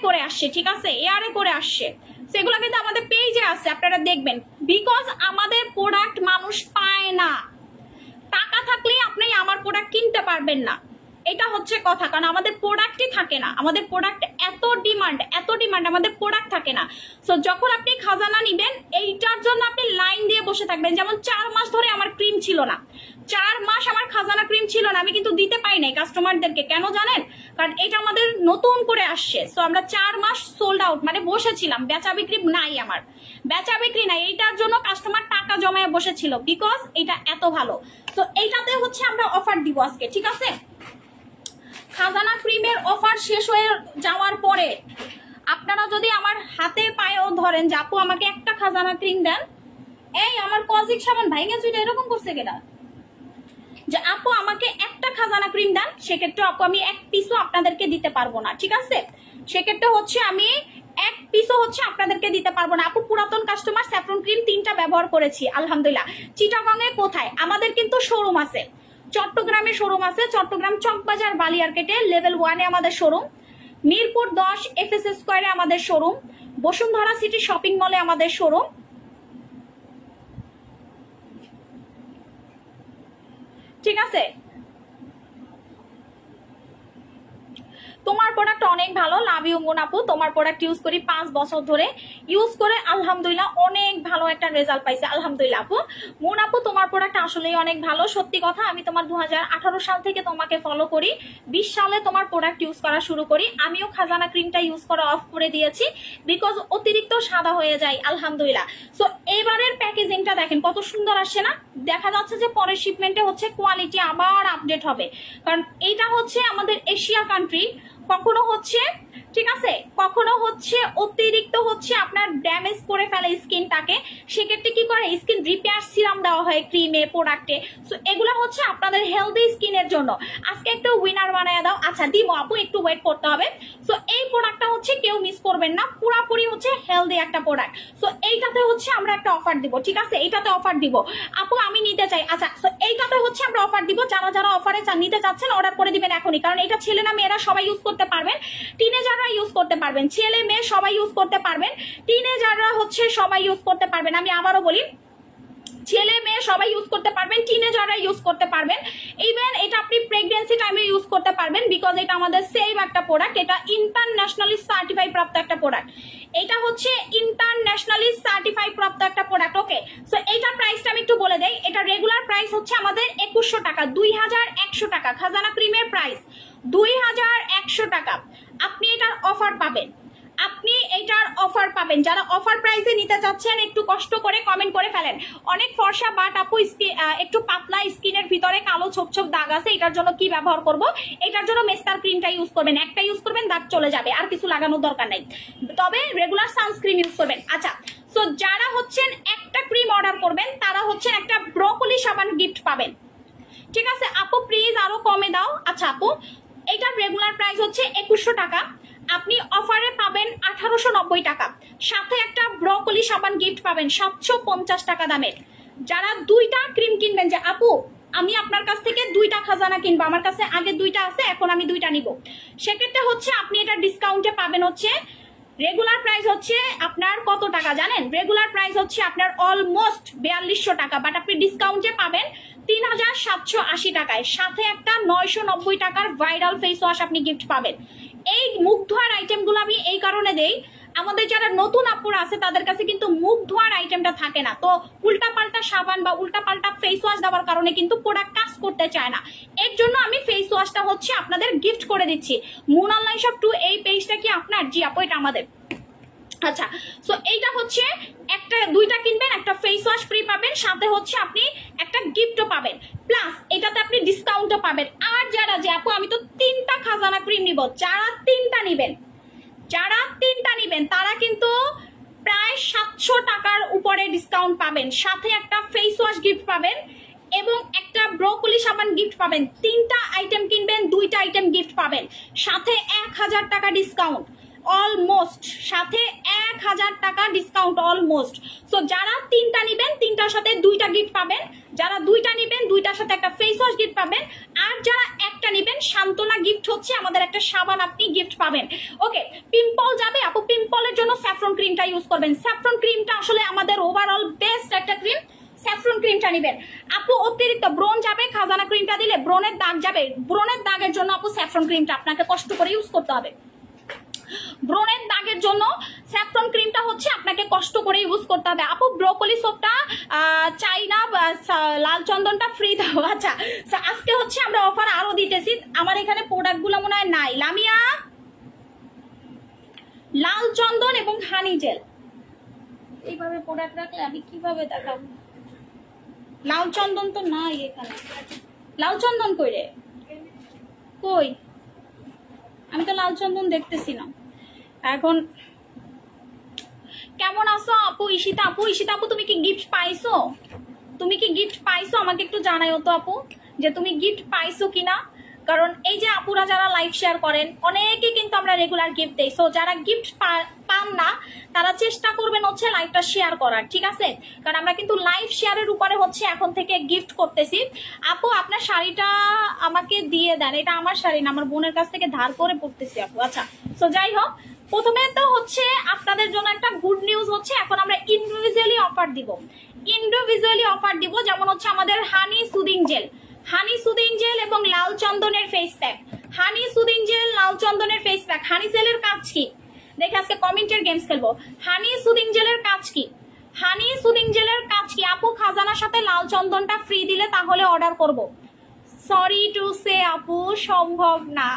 করে আসছে, ঠিক আছে, এয়ারে করে আসছে। সেগুলো কিন্তু আমাদের পেজে আছে, আপনারা দেখবেন। বিকজ আমাদের প্রোডাক্ট মানুষ পায় না, টাকা থাকলে আপনি আমার প্রোডাক্ট কিনতে পারবেন না, এটা হচ্ছে কথা। কারণ আমাদের প্রোডাক্টই থাকে না, আমাদের প্রোডাক্ট এত ডিমান্ড আমাদের প্রোডাক্ট থাকে না। সো যখন আপনি খাজানা নিবেন, এইটার জন্য আপনি লাইন দিয়ে বসে থাকবেন। যেমন 4 মাস ধরে আমার ক্রিম ছিল না, 4 মাস আমার খাজানা ক্রিম ছিল না, আমি কিন্তু দিতে পাই নাই কাস্টমারদেরকে। কেন জানেন? কারণ এটা আমাদের নতুন করে আসছে। সো আমরা 4 মাস সোল্ড আউট, মানে বসেছিলাম, বেচা বিক্রি নাই, আমার বেচা বিক্রি নাই। এইটার জন্য কাস্টমার টাকা জমায় বসেছিল, বিকজ এটা এত ভালো। তো এইটাতে হচ্ছে আমরা অফার দিব আজকে, ঠিক আছে? খাজানা ক্রিমের অফার শেষ হয়ে যাওয়ার পরে আপনারা যদি আমার হাতে পায়েও ধরেন যে আপু আমাকে একটা খাজানা ক্রিম দেন, এই আমার কজিক সাবান ভাইঙ্গা চুইটা এরকম করছে কেনা, যে আপু আমাকে একটা খাজানা ক্রিম দেন, সেক্ষেত্রে আপু আমি 1 পিসও আপনাদেরকে দিতে পারবো না, ঠিক আছে? সেক্ষেত্রে হচ্ছে আমি 1 পিসও হচ্ছে আপনাদেরকে দিতে পারবো না। আপু পুরাতন কাস্টমার, স্যাফরন ক্রিম 3টা ব্যবহার করেছি, আলহামদুলিল্লাহ। চিটাগং এ কোথায়? আমাদের কিন্তু শোরুম আছে, চট্টগ্রামে শোরুম আছে, চট্টগ্রাম চকবাজার বালিয়ারকেটে লেভেল 1 এ আমাদের শোরুম, মিরপুর 10 FS স্কয়ারে আমাদের শোরুম, বসুন্ধরা সিটি শপিং মলে আমাদের শোরুম, ঠিক আছে? তোমার প্রোডাক্ট অনেক ভালো, লাভ ইউ মুন আপু। তোমার প্রোডাক্ট ইউজ করি 5 বছর ধরে, ইউজ করে আলহামদুলিল্লাহ অনেক ভালো একটা রেজাল্ট পাইছে, আলহামদুলিল্লাহ আপু। মুন আপু তোমার প্রোডাক্ট আসলেই অনেক ভালো, সত্যি কথা। আমি তোমার 2018 সাল থেকে তোমাকে ফলো করি, 20 সালে তোমার প্রোডাক্ট ইউজ করা শুরু করি। আমিও খাজানা ক্রিমটা ইউজ করা অফ করে দিয়েছি, বিকজ অতিরিক্ত সাদা হয়ে যায়, আলহামদুলিল্লাহ। সো এবারের প্যাকেজিংটা দেখেন কত সুন্দর আসছে না? দেখা যাচ্ছে যে পরের শিপমেন্টে হচ্ছে কোয়ালিটি আবার আপডেট হবে, কারণ এইটা হচ্ছে আমাদের এশিয়া কান্ট্রি। কখনো হচ্ছে, ঠিক আছে, কখনো হচ্ছে অতিরিক্ত হচ্ছে আপনার ড্যামেজ করে ফেলে স্কিনটাকে, সেক্ষেত্রে কি করে স্কিন রিপেয়ার সিরাম দেওয়া হয় ক্রিমে, প্রোডাক্টে। সো এগুলো হচ্ছে আপনাদের হেলদি স্কিনের জন্য। আজকে একটু উইনার বানায় দাও। আচ্ছা দিব আপু, একটু ওয়েট করতে হবে। সো এই প্রোডাক্টটা হচ্ছে কেউ মিস করবেন না, পুরাপুরি হচ্ছে হেলদি একটা প্রোডাক্ট। সো এইটাতে হচ্ছে আমরা একটা অফার দিব, ঠিক আছে? এইটাতে অফার দিব আপু, আমি নিতে চাই। আচ্ছা, সো এইটাতে হচ্ছে আমরা অফার দিব, যারা যারা অফারে নিতে চাচ্ছেন অর্ডার করে দিবেন এখনই, কারণ এটা ছেলে না মেয়েরা সবাই ইউজ করতে পারবেন, টিনেজাররা ইউজ করতে পারবেন, ছেলে মেয়ে সবাই ইউজ করতে পারবেন, টিনেজাররা হচ্ছে সবাই ইউজ করতে পারবেন। আমি আবারও বলি, ছেলে মেয়ে সবাই ইউজ করতে পারবেন, টিনেজাররা ইউজ করতে পারবেন। ইভেন এটা আপনি প্রেগন্যান্সি টাইমে ইউজ করতে পারবেন, বিকজ এটা আমাদের সেভ একটা প্রোডাক্ট, এটা ইন্টারন্যাশনালি সার্টিফাই প্রাপ্ত একটা প্রোডাক্ট, এটা হচ্ছে ইন্টারন্যাশনালি সার্টিফাই প্রাপ্ত একটা প্রোডাক্ট। ওকে, সো এইটার প্রাইসটা আমি একটু বলে দেই। এটা রেগুলার প্রাইস হচ্ছে আমাদের 2100 টাকা, 2100 টাকা। খাজানা ক্রিমের প্রাইস 2100 টাকা। আপনি এটার অফার পাবেন, আপনি এটার অফার পাবেন। যারা অফার প্রাইসে নিতে চাচ্ছেন একটু কষ্ট করে কমেন্ট করে ফেলেন। অনেক ফর্সা বাট আপু, একটু পাতলা স্কিনের ভিতরে কালো ছোপ ছোপ দাগ আছে, এটার জন্য কি ব্যবহার করব? এটার জন্য মেস্টার ক্রিমটা ইউজ করবেন, একটা ইউজ করবেন, দাগ চলে যাবে, আর কিছু লাগানোর দরকার নাই, তবে রেগুলার সানস্ক্রিন ইউজ করবেন। আচ্ছা, সো যারা হচ্ছেন একটা ক্রিম অর্ডার করবেন তারা হচ্ছেন একটা ব্রোকলি সাবান গিফট পাবেন, ঠিক আছে? আপু প্লিজ আরো কমে দাও। আচ্ছা আপু, এটার রেগুলার প্রাইস হচ্ছে 2100 টাকা, আপনি অফারে পাবেন 1890 টাকা, সাথে একটা ব্রোকলি সাবান গিফট পাবেন 750 টাকা দামের। যারা 2টা ক্রিম কিনবেন, যে আপু আমি আপনার কাছ থেকে 2টা খাজানা কিনবো, আমার কাছে আগে 2টা আছে, এখন আমি 2টা নিব, সেক্ষেত্রে হচ্ছে আপনি এটা ডিসকাউন্টে পাবেন হচ্ছে, রেগুলার প্রাইস হচ্ছে আপনার কত টাকা জানেন? রেগুলার প্রাইস হচ্ছে আপনার অলমোস্ট 4200 টাকা, বাট আপনি ডিসকাউন্টে পাবেন 3780 টাকায়, সাথে একটা 990 টাকার ভাইরাল ফেস ওয়াশ আপনি গিফট পাবেন। এই মুখ ধোয়ার আইটেমগুলো আমি এই কারণে দেই, আমাদের যারা নতুন আপুরা আছে তাদের কাছে কিন্তু মুখ ধোয়ার আইটেমটা থাকে না, তো উল্টা পাল্টা সাবান বা উল্টা পাল্টা ফেস ওয়াশ দেওয়ার কারণে কিন্তু প্রোডাক্ট কাজ করতে চায় না। এর জন্য আমি ফেস ওয়াশটা হচ্ছে আপনাদের গিফট করে দিচ্ছি। মুন অনলাইন শপ 2 এই পেজটা কি আপনার? জি আপু এটা আমাদের। আচ্ছা, সো এইটা হচ্ছে একটা 2টা কিনবেন, একটা ফেস ওয়াশ ফ্রি পাবেন, সাথে হচ্ছে আপনি একটা গিফটও পাবেন, প্লাস এটাতে আপনি ডিসকাউন্টও পাবেন। আর যারা যে আপু আমি তো 3টা খাজানা ক্রিম নিব, যারা 3টা নিবেন তারা কিন্তু প্রায় 700 টাকার উপরে ডিসকাউন্ট পাবেন, সাথে একটা ফেস ওয়াশ গিফট পাবেন এবং একটা ব্রোকলি সাবান গিফট পাবেন। 3টা আইটেম কিনবেন, 2টা আইটেম গিফট পাবেন, সাথে 1000 টাকা ডিসকাউন্ট অলমোস্ট, সাথে 1000 টাকা ডিসকাউন্ট অলমোস্ট। সো যারা 3টা নিবেন 3টার সাথে 2টা গিফট পাবেন, যারা 2টা নিবেন 2টার সাথে একটা ফেস ওয়াশ গিফট পাবেন, আর যারা একটা নিবেন সান্তনা গিফট হচ্ছে আমাদের একটা সাবান আপনি গিফট পাবেন। ওকে, পিম্পল যাবে আপু, পিম্পলের জন্য স্যাফরন ক্রিমটা ইউজ করবেন। স্যাফরন ক্রিমটা আসলে আমাদের ওভারঅল বেস্ট একটা ক্রিম, স্যাফরন ক্রিমটা নিবেন। আপু অতিরিক্ত ব্রণ যাবে, খাজানা ক্রিমটা দিলে ব্রণের দাগ যাবে, ব্রণের দাগের জন্য আপু স্যাফরন ক্রিমটা আপনাকে কষ্ট করে ইউজ করতে হবে। ব্রণের দাগের জন্য স্যাফরন ক্রিমটা হচ্ছে আপনাকে কষ্ট করে ইউজ করতে হবে। আপু ব্রোকলি সোপটা চাই না, লাল চন্দনটা ফ্রি দাও। আচ্ছা, আজকে হচ্ছে আমরা অফার আরো দিতেছি, আমার এখানে প্রোডাক্ট গুলো মনে হয় নাই। লামিয়া, লাল চন্দন এবং হানি জেল, এইভাবে প্রোডাক্ট রাখলে আমি কিভাবে দেখাবো? লাল চন্দন তো নাই এখানে, লাল চন্দন কই রে, কই? আমি তো লাল চন্দন দেখতেছি না। এখন কেমন আছো আপু? ঈশিতা আপু, ঈশিতা আপু তুমি কি গিফট পাইছো? তুমি কি গিফট পাইছো? আমাকে একটু জানাইও তো আপু যে তুমি গিফট পাইছো কিনা, কারণ এই যে আপুরা যারা লাইভ শেয়ার করেন অনেকেই কিন্তু আমরা রেগুলার গিফট দেই। সো যারা গিফট পান না তারা চেষ্টা করবেন হচ্ছে লাইভটা শেয়ার করার, ঠিক আছে? কারণ আমরা কিন্তু লাইভ শেয়ারের উপরে হচ্ছে এখন থেকে গিফট করতেছি। আপু আপনার শাড়িটা আমাকে দিয়ে দেন, এটা আমার শাড়ি না, আমার বোনের কাছ থেকে ধার করে পড়তেছি আপু। আচ্ছা, সো যাই হোক, প্রথমে তো হচ্ছে আপনাদের জন্য একটা গুড নিউজ হচ্ছে, এখন আমরা ইন্ডিভিজুয়ালি অফার দিব, যেমন হচ্ছে আমাদের হানি সুদিং জেল এবং লাল চন্দনের ফেস প্যাক, হানি সুদিং জেল, লাল চন্দনের ফেস প্যাক। হানি জেলের কাজ কি দেখে আজকে কমেন্টের গেমস খেলবো। হানি সুদিং জেলের কাজ কি? আপু খাজানার সাথে লাল চন্দনটা ফ্রি দিলে তাহলে অর্ডার করব। সরি টু সে আপু, সম্ভব না।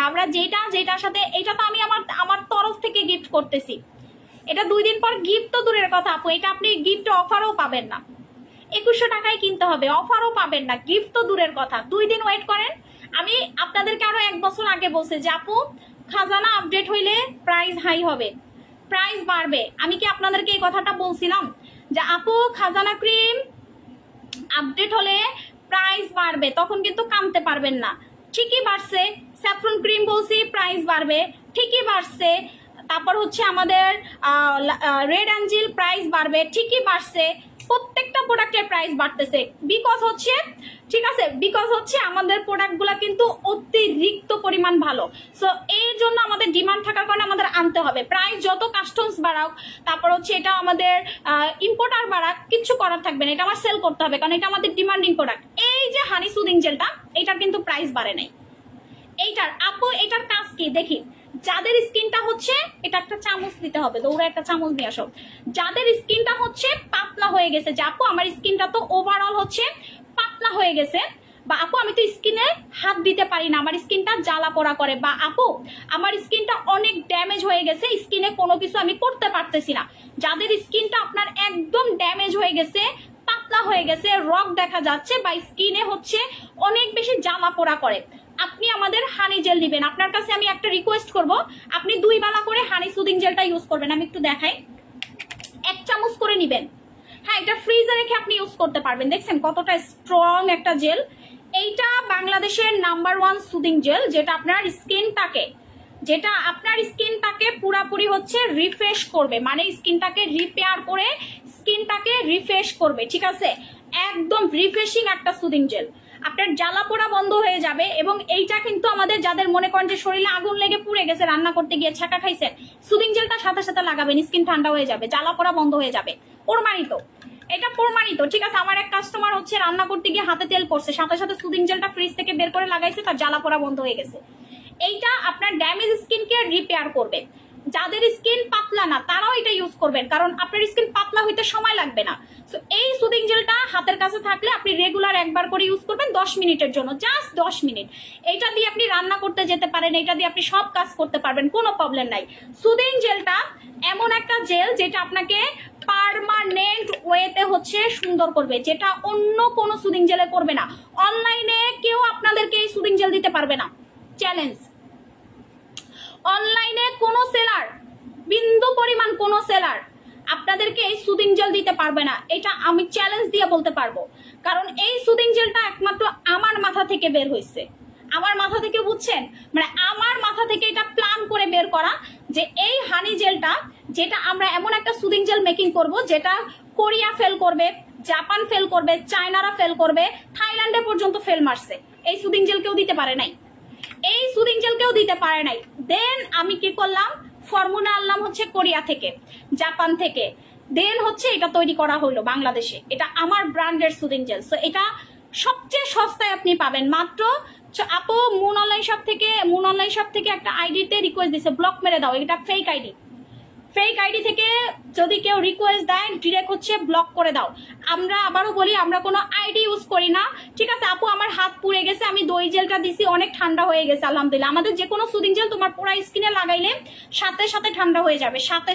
আমরা যেটার সাথে, এটা তো আমি আমার তরফ থেকে গিফট করতেছি, এটা 2 দিন পর গিফট তো দূরের কথা আপু, এটা আপনি গিফট অফারও পাবেন না, 2100 টাকায় কিনতে হবে, অফারও পাবেন না, গিফট তো দূরের কথা। 2 দিন ওয়েট করেন। আমি আপনাদেরকে আরো 1 বছর আগে বলছি যে আপু খাজানা আপডেট হইলে প্রাইস হাই হবে, প্রাইস বাড়বে। আমি কি আপনাদেরকে এই কথাটা বলছিলাম যে আপু খাজানা ক্রিম আপডেট হলে প্রাইস বাড়বে? তখন কিন্তু কামতে পারবেন না, ঠিকই বাড়ছে। স্যাফরন ক্রিম বলছি প্রাইস বাড়বে, ঠিকই বাড়ছে। তারপর হচ্ছে আমাদের রেড অ্যাঞ্জেল প্রাইস বাড়বে, ঠিকই বাড়ছে। প্রত্যেকটা প্রোডাক্টের প্রাইস বাড়তেছে, বিকজ হচ্ছে, ঠিক আছে, বিকজ হচ্ছে আমাদের প্রোডাক্টগুলো কিন্তু অতিরিক্ত পরিমাণ ভালো। সো এর জন্য আমাদের ডিমান্ড থাকার কারণে আমাদের আনতে হবে। প্রাইস যত কাস্টমস বাড়াক, তারপর হচ্ছে এটা আমাদের ইম্পোর্টার বাড়াক, কিচ্ছু করার থাকবে না, এটা আমার সেল করতে হবে, কারণ এটা আমাদের ডিমান্ডিং প্রোডাক্ট। এই যে হানি সুদিং জেলটা, এটার কিন্তু প্রাইস বাড়ে নাই। এইটার আপু এটার কাজ কি দেখি, যাদের স্কিনটা হচ্ছে, এটা একটা চামচ দিতে হবে, দৌড়ে একটা চামচ নিয়ে আসো। যাদের স্কিনটা হচ্ছে পাতলা হয়ে গেছে, যে আপু আমার স্কিনটা তো ওভারঅল হচ্ছে পাতলা হয়ে গেছে, বা আপু আমি তো স্কিনে হাত দিতে পারি না, আমার স্কিনটা জ্বালা পোড়া করে, বা আপু আমার স্কিনটা অনেক ড্যামেজ হয়ে গেছে, স্কিনে কোনো কিছু আমি করতে পারতেছি না। যাদের স্কিনটা আপনার একদম ড্যামেজ হয়ে গেছে, পাতলা হয়ে গেছে, রগ দেখা যাচ্ছে, বা স্কিনে হচ্ছে অনেক বেশি জ্বালা পোড়া করে, আপনি আমাদের হানি জেল নিবেন। আপনার কাছে আমি একটা রিকোয়েস্ট করব, আপনি 2 বেলা করে হানি সুদিং জেলটা ইউজ করবেন। আমি একটু দেখাই, 1 চামচ করে নিবেন। হ্যাঁ, এটা ফ্রিজে রেখে আপনি ইউজ করতে পারবেন। দেখছেন কতটা স্ট্রং একটা জেল। এইটা বাংলাদেশের নাম্বার 1 সুদিং জেল, যেটা আপনার স্কিনটাকে যেটা আপনার স্কিনটাকে পুরাপুরি হচ্ছে রিফ্রেশ করবে, মানে স্কিনটাকে রিপেয়ার করে স্কিনটাকে রিফ্রেশ করবে, ঠিক আছে? একদম রিফ্রেশিং একটা সুদিং জেল, আপনার জ্বালা পোড়া বন্ধ হয়ে যাবে। এবং এইটা কিন্তু আমাদের যাদের মনে করেন যে শরীরে আগুন লেগে পুড়ে গেছে, রান্না করতে গিয়ে ছ্যাঁকা খাইছেন, সুদিং জেলটা সাথে সাথে লাগাবেন, স্কিন ঠান্ডা হয়ে যাবে, জ্বালা পোড়া বন্ধ হয়ে যাবে। প্রমাণিত, এটা প্রমাণিত, ঠিক আছে? আমার এক কাস্টমার হচ্ছে রান্না করতে গিয়ে হাতে তেল পড়ছে, সাথে সাথে সুদিং জেলটা ফ্রিজ থেকে বের করে লাগাইছে, তার জ্বালা পোড়া বন্ধ হয়ে গেছে। এইটা আপনার ড্যামেজ স্কিনকে রিপেয়ার করবে। যাদের স্কিন পাতলা না তারাও এটা ইউজ করবেন, কারণ আপনার স্কিন পাতলা হইতে সময় লাগবে না। সো এই সুদিং জেলটা হাতের কাছে থাকলে আপনি রেগুলার একবার করে ইউজ করবেন 10 মিনিটের জন্য, জাস্ট 10 মিনিট। এইটা দিয়ে আপনি রান্না করতে যেতে পারেন, এটা দিয়ে আপনি সব কাজ করতে পারবেন, কোনো প্রবলেম নাই। সুদিং জেলটা এমন একটা জেল যেটা আপনাকে পার্মানেন্ট ওয়েতে হচ্ছে সুন্দর করবে, যেটা অন্য কোনো সুদিং জেলে করবে না। অনলাইনে কেউ আপনাদেরকে এই সুদিং জেল দিতে পারবে না, চ্যালেঞ্জ। অনলাইনে কোনো সেলার, বিন্দু পরিমাণ কোনো সেলার আপনাদেরকে এই সুদিং জেল দিতে পারবে না, এটা আমি চ্যালেঞ্জ দিয়ে বলতে পারবো। কারণ এই সুদিং জেলটা একমাত্র আমার মাথা থেকে বের হয়েছে, আমার মাথা থেকে, বুঝছেন? মানে আমার মাথা থেকে এটা প্ল্যান করে বের করা, যে এই হানি জেলটা, যেটা আমরা এমন একটা সুদিং জেল মেকিং করব যেটা কোরিয়া ফেল করবে, জাপান ফেল করবে, চায়নারা ফেল করবে, থাইল্যান্ডে পর্যন্ত ফেল মারছে। এই সুদিং জেল কেউ দিতে পারে নাই, এই সুদিং জেল কেউ দিতে পারে নাই। দেন আমি কি করলাম, ফর্মুলা আনলাম হচ্ছে কোরিয়া থেকে, জাপান থেকে, দেন হচ্ছে এটা তৈরি করা হলো বাংলাদেশে। এটা আমার ব্র্যান্ডের সুদিং জেল। সো এটা সবচেয়ে সস্তায় আপনি পাবেন মাত্র। আপু মুন অনলাইন শপ থেকে একটা আইডিতে রিকোয়েস্ট দিছে, ব্লক মেরে দাও, এটা ফেক আইডি। ফেক আইডি থেকে যদি কেউ রিকোয়েস্ট দেয় ডিরেক্ট হচ্ছে ব্লক করে দাও। আমরা আবারও বলি, আমরা কোনো আইডি ইউজ করি না, ঠিক আছে? আপু আমার হাত পুড়ে গেছে, আমি দই জেলটা দিছি, অনেক ঠান্ডা হয়ে গেছে আলহামদুলিল্লাহ। আমাদের যে কোনো সুদিং জেল তোমার পুরো স্কিনে লাগাইলে সাথে সাথে ঠান্ডা হয়ে যাবে, সাথে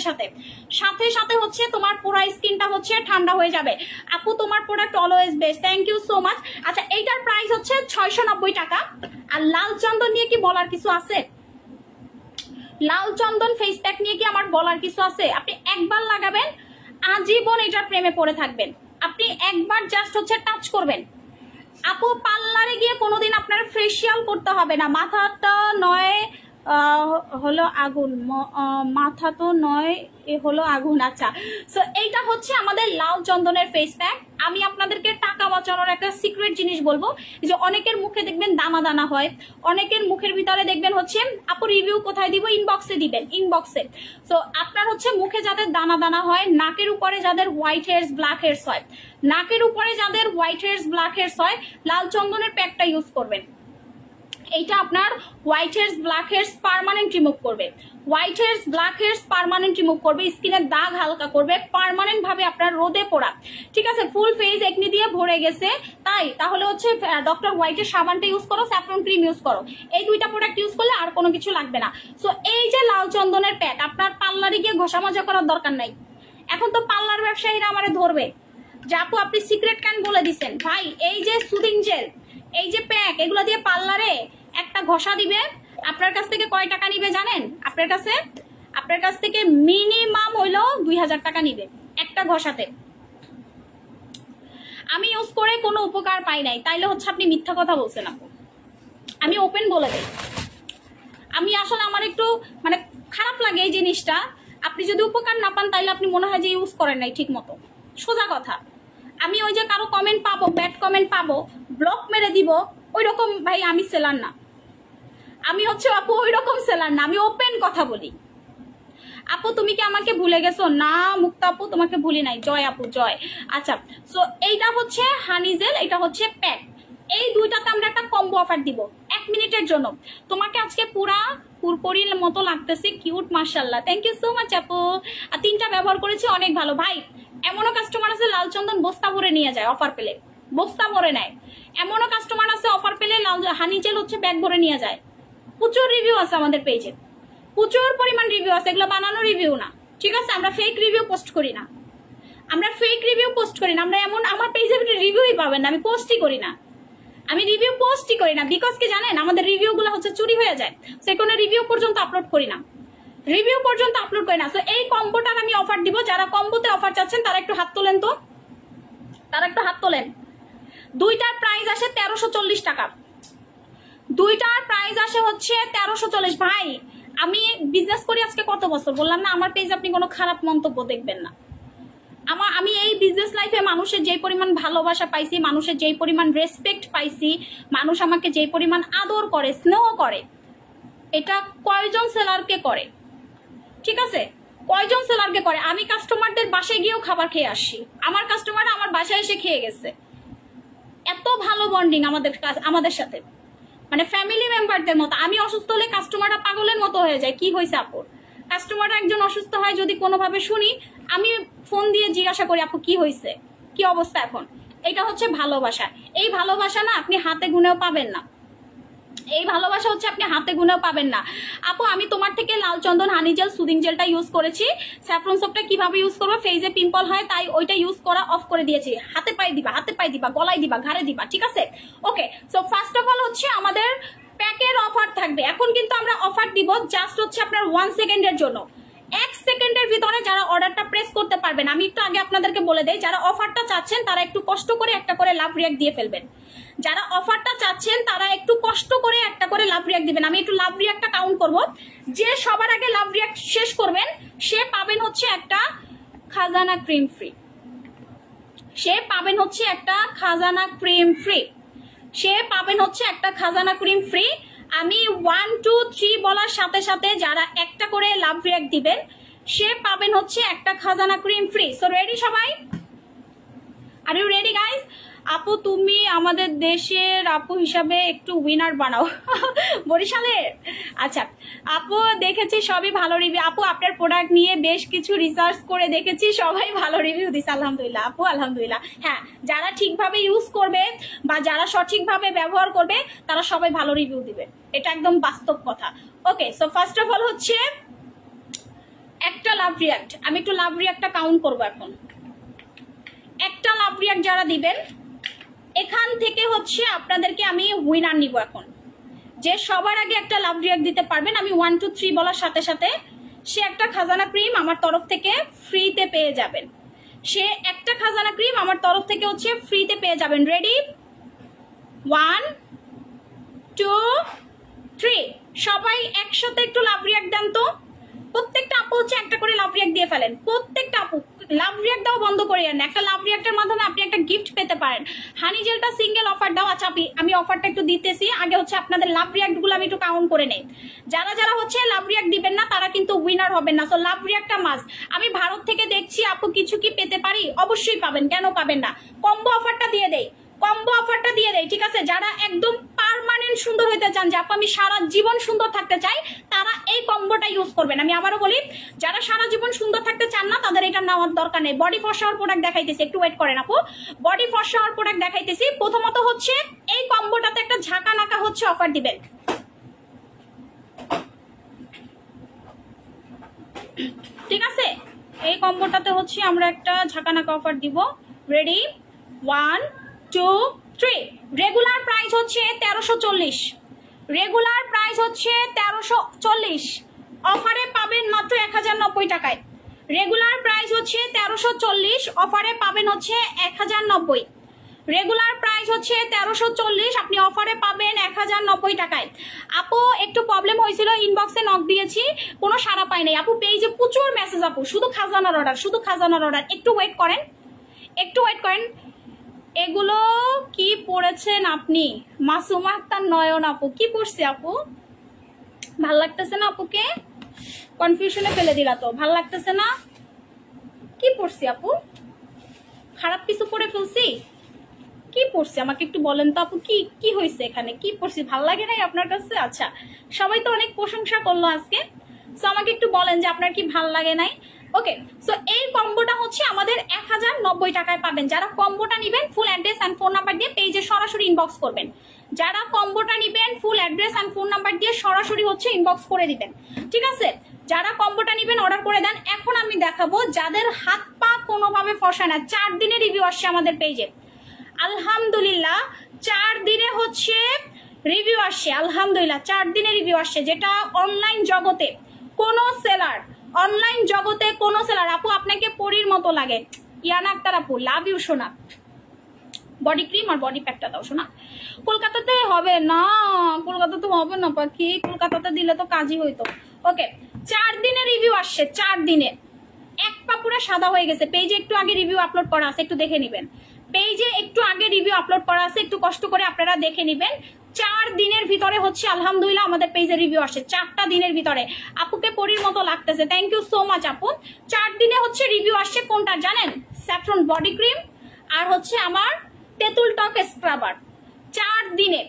সাথে হচ্ছে তোমার পুরো স্কিনটা হচ্ছে ঠান্ডা হয়ে যাবে। আপু তোমার product always best, thank you so much. আচ্ছা, এইটার প্রাইস হচ্ছে 690 টাকা। আর লাল চন্দন নিয়ে কি বলার কিছু আছে? লাল চন্দন ফেস প্যাক নিয়ে কি আমার বলার কিছু আছে? আপনি একবার লাগাবেন, আজীবন এটার প্রেমে পড়ে থাকবেন। আপনি একবার জাস্ট হচ্ছে টাচ করবেন। আপু পার্লারে গিয়ে কোনোদিন আপনার ফেসিয়াল করতে হবে না, মাথাটা নয় হলো আগুন, মাথা তো নয় এ হলো আগুন। আচ্ছা, সো এইটা হচ্ছে আমাদের লাল চন্দনের ফেস প্যাক। আমি আপনাদেরকে টাকা বাঁচানোর একটা সিক্রেট জিনিস বলবো, যে অনেকের মুখে দেখবেন দানা দানা হয়, অনেকের মুখের ভিতরে দেখবেন হচ্ছে, আপু রিভিউ কোথায় দিব? ইনবক্সে দিবেন, ইনবক্সে। সো আপনার হচ্ছে মুখে যাদের দানা দানা হয়, নাকের উপরে যাদের হোয়াইট হেয়ার্স ব্ল্যাক হেয়ার্স হয়, নাকের উপরে যাদের হোয়াইট হেয়ার্স ব্ল্যাক হেয়ার্স হয়, লাল চন্দনের প্যাকটা ইউজ করবেন। এইটা আপনার white hairs black hairs permanent remove করবে, white hairs black hairs permanent remove করবে, স্কিনের দাগ হালকা করবে, পার্মানেন্ট ভাবে আপনার রোদে পোড়া, ঠিক আছে? ফুল ফেস একনি দিয়ে ভরে গেছে, তাহলে হচ্ছে ডক্টর হোয়াইটের সাবানটা ইউজ করো, স্যাফরন ক্রিম ইউজ করো, এই দুইটা প্রোডাক্ট ইউজ করলে আর কোনো কিছু লাগবে না। সো এই যে লাল চন্দনের প্যাক, আপনার পার্লারে গিয়ে ঘষা মাজা করার দরকার নাই। এখন তো পার্লার ব্যবসায়ীরা আমারে ধরবে যে আপু আপনি সিক্রেট ক্যান বলে দিচ্ছেন। ভাই, এই যে সুদিং জেল, এই যে প্যাক, এগুলো দিয়ে পার্লারে একটা ঘষা দিবে, আপনার কাছ থেকে কয় টাকা নিবে জানেন? আপনার কাছ থেকে মিনিমাম হইলো 2000 টাকা নিবে একটা ঘষাতে। আমি ইউজ করে কোনো উপকার পাই নাই, তাইলে হচ্ছে আপনি মিথ্যা কথা বলছেন। আপু আমি ওপেন বলে দেই, আমি আসলে আমার একটু মানে খারাপ লাগে এই জিনিসটা। আপনি যদি উপকার না পান তাইলে আপনি মনে হয় যে ইউজ করেন নাই ঠিক মতো, সোজা কথা। আমি ওই যে কারো কমেন্ট পাবো, ব্যাড কমেন্ট পাবো, ব্লক মেরে দিব, ওই রকম ভাই আমি সেলার না। আমি হচ্ছে আপু ওই রকম সেলার না, আমি ওপেন কথা বলি। আপু তুমি কি আমাকে ভুলে গেছো? না মুক্তা আপু, তোমাকে ভুলি নাই। জয় আপু, জয়। আচ্ছা, সো এইটা হচ্ছে হানি জেল, এটা হচ্ছে প্যাক। এই দুইটাতে আমরা একটা কম্বো অফার দিব 1 মিনিটের জন্য। তোমাকে আজকে পুরা পুরপুরির মতো লাগতেছে, কিউট, মাশাআল্লাহ, থ্যাংক ইউ সো মাচ আপু। আর 3টা ব্যবহার করেছি, অনেক ভালো। ভাই এমনও কাস্টমার আছে লাল চন্দন বস্তা ভরে নিয়ে যায়, অফার পেলে বস্তা ভরে নেয়। এমনও কাস্টমার আছে অফার পেলে লাল হানি জেল হচ্ছে ব্যাগ ভরে নিয়ে যায়। প্রচুর রিভিউ আছে আমাদের পেজে, প্রচুর পরিমাণ রিভিউ আছে, এগুলো বানানো রিভিউ না, ঠিক আছে? আমরা ফেক রিভিউ পোস্ট করি না, আমরা এমন আমার পেজে রিভিউই পাবেন না, আমি পোস্টই করি না, বিকজ কি জানেন, আমাদের রিভিউ গুলো হচ্ছে চুরি হয়ে যায়, সেখানে রিভিউ পর্যন্ত আপলোড করি না। সো এই কম্বোটার আমি অফার দিব। যারা কম্বোতে অফার চাচ্ছেন তারা একটু হাত তোলেন তো, দুইটার প্রাইস আসে 1340 টাকা, দুইটার প্রাইস আসে হচ্ছে 1340। ভাই আমি বিজনেস করি আজকে কত বছর, বললাম না আমার পেজ আপনি কোনো খারাপ মন্তব্য দেখবেন না। আমি এই বিজনেস লাইফে মানুষের যেই পরিমাণ ভালোবাসা পাইছি, মানুষের যেই পরিমাণ রেসপেক্ট পাইছি, মানুষ আমাকে যেই পরিমাণ আদর করে, স্নেহ করে, এটা কয়জন সেলারকে করে? ঠিক আছে, কয়জন সেলারকে করে? আমি কাস্টমারদের বাসায় গিয়েও খাবার খেয়ে আসি, আমার কাস্টমার আমার বাসায় এসে খেয়ে গেছে। এত ভালো বন্ডিং আমাদের সাথে, মানে ফ্যামিলি মেম্বারদের মতো। আমি অসুস্থ হলে কাস্টমাররা পাগলের মতো হয়ে যায়, কি হয়েছে আপুর? কাস্টমাররা একজন অসুস্থ হয় যদি কোনোভাবে শুনি, আমি ফোন দিয়ে জিজ্ঞাসা করি আপু কি হয়েছে, কি অবস্থা এখন। এটা হচ্ছে ভালোবাসা। এই ভালোবাসা না আপনি হাতে গুনেও পাবেন না, এই ভালোবাসা হচ্ছে আপনি হাতে গুনেও পাবেন না। আপু আমি তোমার থেকে লাল চন্দন হানি জেল সুদিং জেলটা ইউজ করেছি, স্যাফরন সোপটা কিভাবে ইউজ করবো, ফেজে পিম্পল হয় তাই ওইটা ইউজ করা অফ করে দিয়েছি। হাতে পায়ে দিবা, হাতে পায়ে দিবা, গলায় দিবা, ঘাড়ে দিবা, ঠিক আছে? ওকে, সো ফার্স্ট অফ অল হচ্ছে আমাদের প্যাকের অফার থাকবে। এখন কিন্তু আমরা অফার দিব জাস্ট হচ্ছে আপনার 1 সেকেন্ডের জন্য। 1 সেকেন্ডের ভিতরে যারা অর্ডারটা প্রেস করতে পারবেন, আমি একটু আগে আপনাদেরকে বলে দেই, যারা অফারটা চাচ্ছেন তারা একটু কষ্ট করে একটা করে লাভ রিয়াক্ট দিয়ে ফেলবেন। যারা অফারটা চাচ্ছেন তারা একটু কষ্ট করে একটা করে লাভ রিয়াক্ট দিবেন। আমি একটু লাভ রিয়াক্টটা কাউন্ট করব। যে সবার আগে লাভ রিয়াক্ট শেষ করবেন সে পাবেন হচ্ছে একটা খাজানা ক্রিম ফ্রি, সে পাবেন হচ্ছে একটা খাজানা ক্রিম ফ্রি, সে পাবেন হচ্ছে একটা খাজানা ক্রিম ফ্রি। আমি 1 2 3 বলার সাথে সাথে যারা একটা করে লাভ রিয়াক্ট দিবেন সে পাবেন হচ্ছে একটা খাজানা ক্রিম ফ্রি। সো রেডি সবাই? Are you ready guys? আপু তুমি আমাদের দেশের আপু হিসাবে একটু উইনার বানাও। বরিশালের? আচ্ছা আপু দেখেছি সবই ভালো রিভিউ। আপু আপনার প্রোডাক্ট নিয়ে বেশ কিছু রিসার্চ করে দেখেছি, সবাই ভালো রিভিউ দিচ্ছে, আলহামদুলিল্লাহ আপু আলহামদুলিল্লাহ। হ্যাঁ, যারা ঠিকভাবে ইউজ করবে বা যারা সঠিকভাবে ব্যবহার করবে তারা সবাই ভালো রিভিউ দিবে, এটা একদম বাস্তব কথা। ওকে, সো ফার্স্ট অফ অল হচ্ছে একটা লাভ রিয়াক্ট, আমি একটু লাভ রিয়াক্টটা কাউন্ট করবো এখন। একটা লাভ রিয়াক্ট যারা দিবেন এখান থেকে হচ্ছে আপনাদেরকে আমি উইনার নিব এখন। যে সবার আগে একটা লাভ রিয়াক্ট দিতে পারবেন, আমি 1 2 3 বলার সাথে সাথে সে একটা খাজানা ক্রিম আমার তরফ থেকে ফ্রিতে পেয়ে যাবেন, সে একটা খাজানা ক্রিম আমার তরফ থেকে হচ্ছে ফ্রিতে পেয়ে যাবেন। রেডি? 1 2 3, সবাই একসাথে একটু লাভ রিয়াক্ট দেন তো। প্রত্যেকটা আপু হচ্ছে একটা করে লাভ রিয়াক্ট দিয়ে ফেলেন, প্রত্যেকটা আপু লাভ রিয়াক্ট দাও বন্ধ করে না। একটা লাভ রিয়াক্টের মাধ্যমে আপনি একটা গিফট পেতে পারেন। হানি জেলটা সিঙ্গেল অফার দাও। আচ্ছা আমি অফারটা একটু দিতেছি, আগে হচ্ছে আপনাদের লাভ রিয়াক্ট গুলো আমি একটু কাউন্ট করে নেই। যারা যারা হচ্ছে লাভ রিয়াক্ট দিবেন না তারা কিন্তু উইনার হবেন না। সো লাভ রিয়াক্টটা মাস্ট। আমি ভারত থেকে দেখছি আপু কিছু কি পেতে পারি, অবশ্যই পাবেন, কেন পাবেন না। কম্বো অফারটা দিয়ে দেই, কম্বো অফারটা দিয়ে দেয়, ঠিক আছে? যারা একদম পার্মানেন্ট সুন্দর হইতে চান, যে আপু আমি সারা জীবন সুন্দর থাকতে চাই, তারা এই কম্বোটা ইউজ করবেন। আমি আবারও বলি, যারা সারা জীবন সুন্দর থাকতে চান না তাদের এটা নেওয়ার দরকার নেই। বডি ফর্সা হওয়ার প্রোডাক্ট দেখাইতেছি, একটু ওয়েট করেন আপু। বডি ফর্সা হওয়ার প্রোডাক্ট দেখাইতেছি। প্রথমত হচ্ছে এই কম্বোটাতে একটা ঝাঁকা নাকা হচ্ছে অফার দিবেন, ঠিক আছে? এই কম্বোটাতে হচ্ছে আমরা একটা ঝাঁকা নাকা অফার দিব। রেডি? 1 2 3। রেগুলার প্রাইস হচ্ছে 1340, রেগুলার প্রাইস হচ্ছে 1340, অফারে পাবেন মাত্র 1090 টাকায়। রেগুলার প্রাইস হচ্ছে 1340, অফারে পাবেন হচ্ছে 1090। রেগুলার প্রাইস হচ্ছে 1340, আপনি অফারে পাবেন 1090 টাকায়। আপু একটু প্রবলেম হয়েছিল, ইনবক্সে নক দিয়েছি, কোনো সাড়া পাই নাই। আপু পেজে প্রচুর মেসেজ, আপু শুধু খাজানার অর্ডার, শুধু খাজানার অর্ডার। একটু ওয়েট করেন, একটু ওয়েট করেন। এগুলো কি পড়েছেন আপনি? মাসুমা আক্তার নয়ন আপু, কি পড়ছে আপু? ভাল লাগতেছে না আপুকে? কনফিউশনে ফেলে দিলা তো, ভাল লাগতেছে না? কি পড়ছি আপু? খারাপ কিছু পড়ে ফেলছি? কি পড়ছি আমাকে একটু বলেন তো আপু, কি কি হয়েছে এখানে? কি পড়ছি? ভাল লাগে নাই আপনার কাছে? আচ্ছা, সবাই তো অনেক প্রশংসা করলো আজকে, সো আমাকে একটু বলেন যে আপনার কি ভাল লাগে নাই। ওকে, সো এই কম্বোটা হচ্ছে আমাদের 1090 টাকায় পাবেন। যারা কম্বোটা নিবেন full address and phone number দিয়ে পেজে সরাসরি ইনবক্স করবেন। যারা কম্বোটা নিবেন full address and phone number দিয়ে সরাসরি হচ্ছে ইনবক্স করে দিবেন, ঠিক আছে? যারা কম্বোটা নিবেন অর্ডার করে দেন। এখন আমি দেখাবো যাদের হাত পা কোনোভাবে ফসা না। 4 দিনের রিভিউ আসছে আমাদের পেজে, আলহামদুলিল্লাহ 4 দিনে হচ্ছে রিভিউ আসছে, আলহামদুলিল্লাহ 4 দিনে রিভিউ আসছে। যেটা অনলাইন জগতে কোনো সেলার, অনলাইন জগতে কোনো সেলার, আপু আপনাকে পরীর মতো লাগে। ইয়ানা আক্তার আপু, লাভ ইউ সোনা। বডি ক্রিম আর বডি প্যাকটা দাও সোনা। কলকাতাতে হবে না, কলকাতাতে হবে না পাখি, কলকাতাতে দিলে তো কাজই হইতো। ওকে 4 দিনের রিভিউ আসছে, 4 দিনে এক পা পুরো সাদা হয়ে গেছে। পেজে একটু আগে রিভিউ আপলোড করা আছে, একটু দেখে নিবেন। পেজে একটু আগে রিভিউ আপলোড করা আছে, একটু কষ্ট করে আপনারা দেখে নিবেন। 4 দিনের ভিতরে হচ্ছে আলহামদুলিল্লাহ আমাদের পেজে রিভিউ আসছে, 4টা দিনের ভিতরে। আপুকে পরীর মতো লাগতেছে, থ্যাংক ইউ সো মাচ আপু। 4 দিনে হচ্ছে রিভিউ আসছে কোনটা জানেন? স্যাফরন বডি ক্রিম আর হচ্ছে আমার তেঁতুল টক স্ক্রাবার। 4 দিনে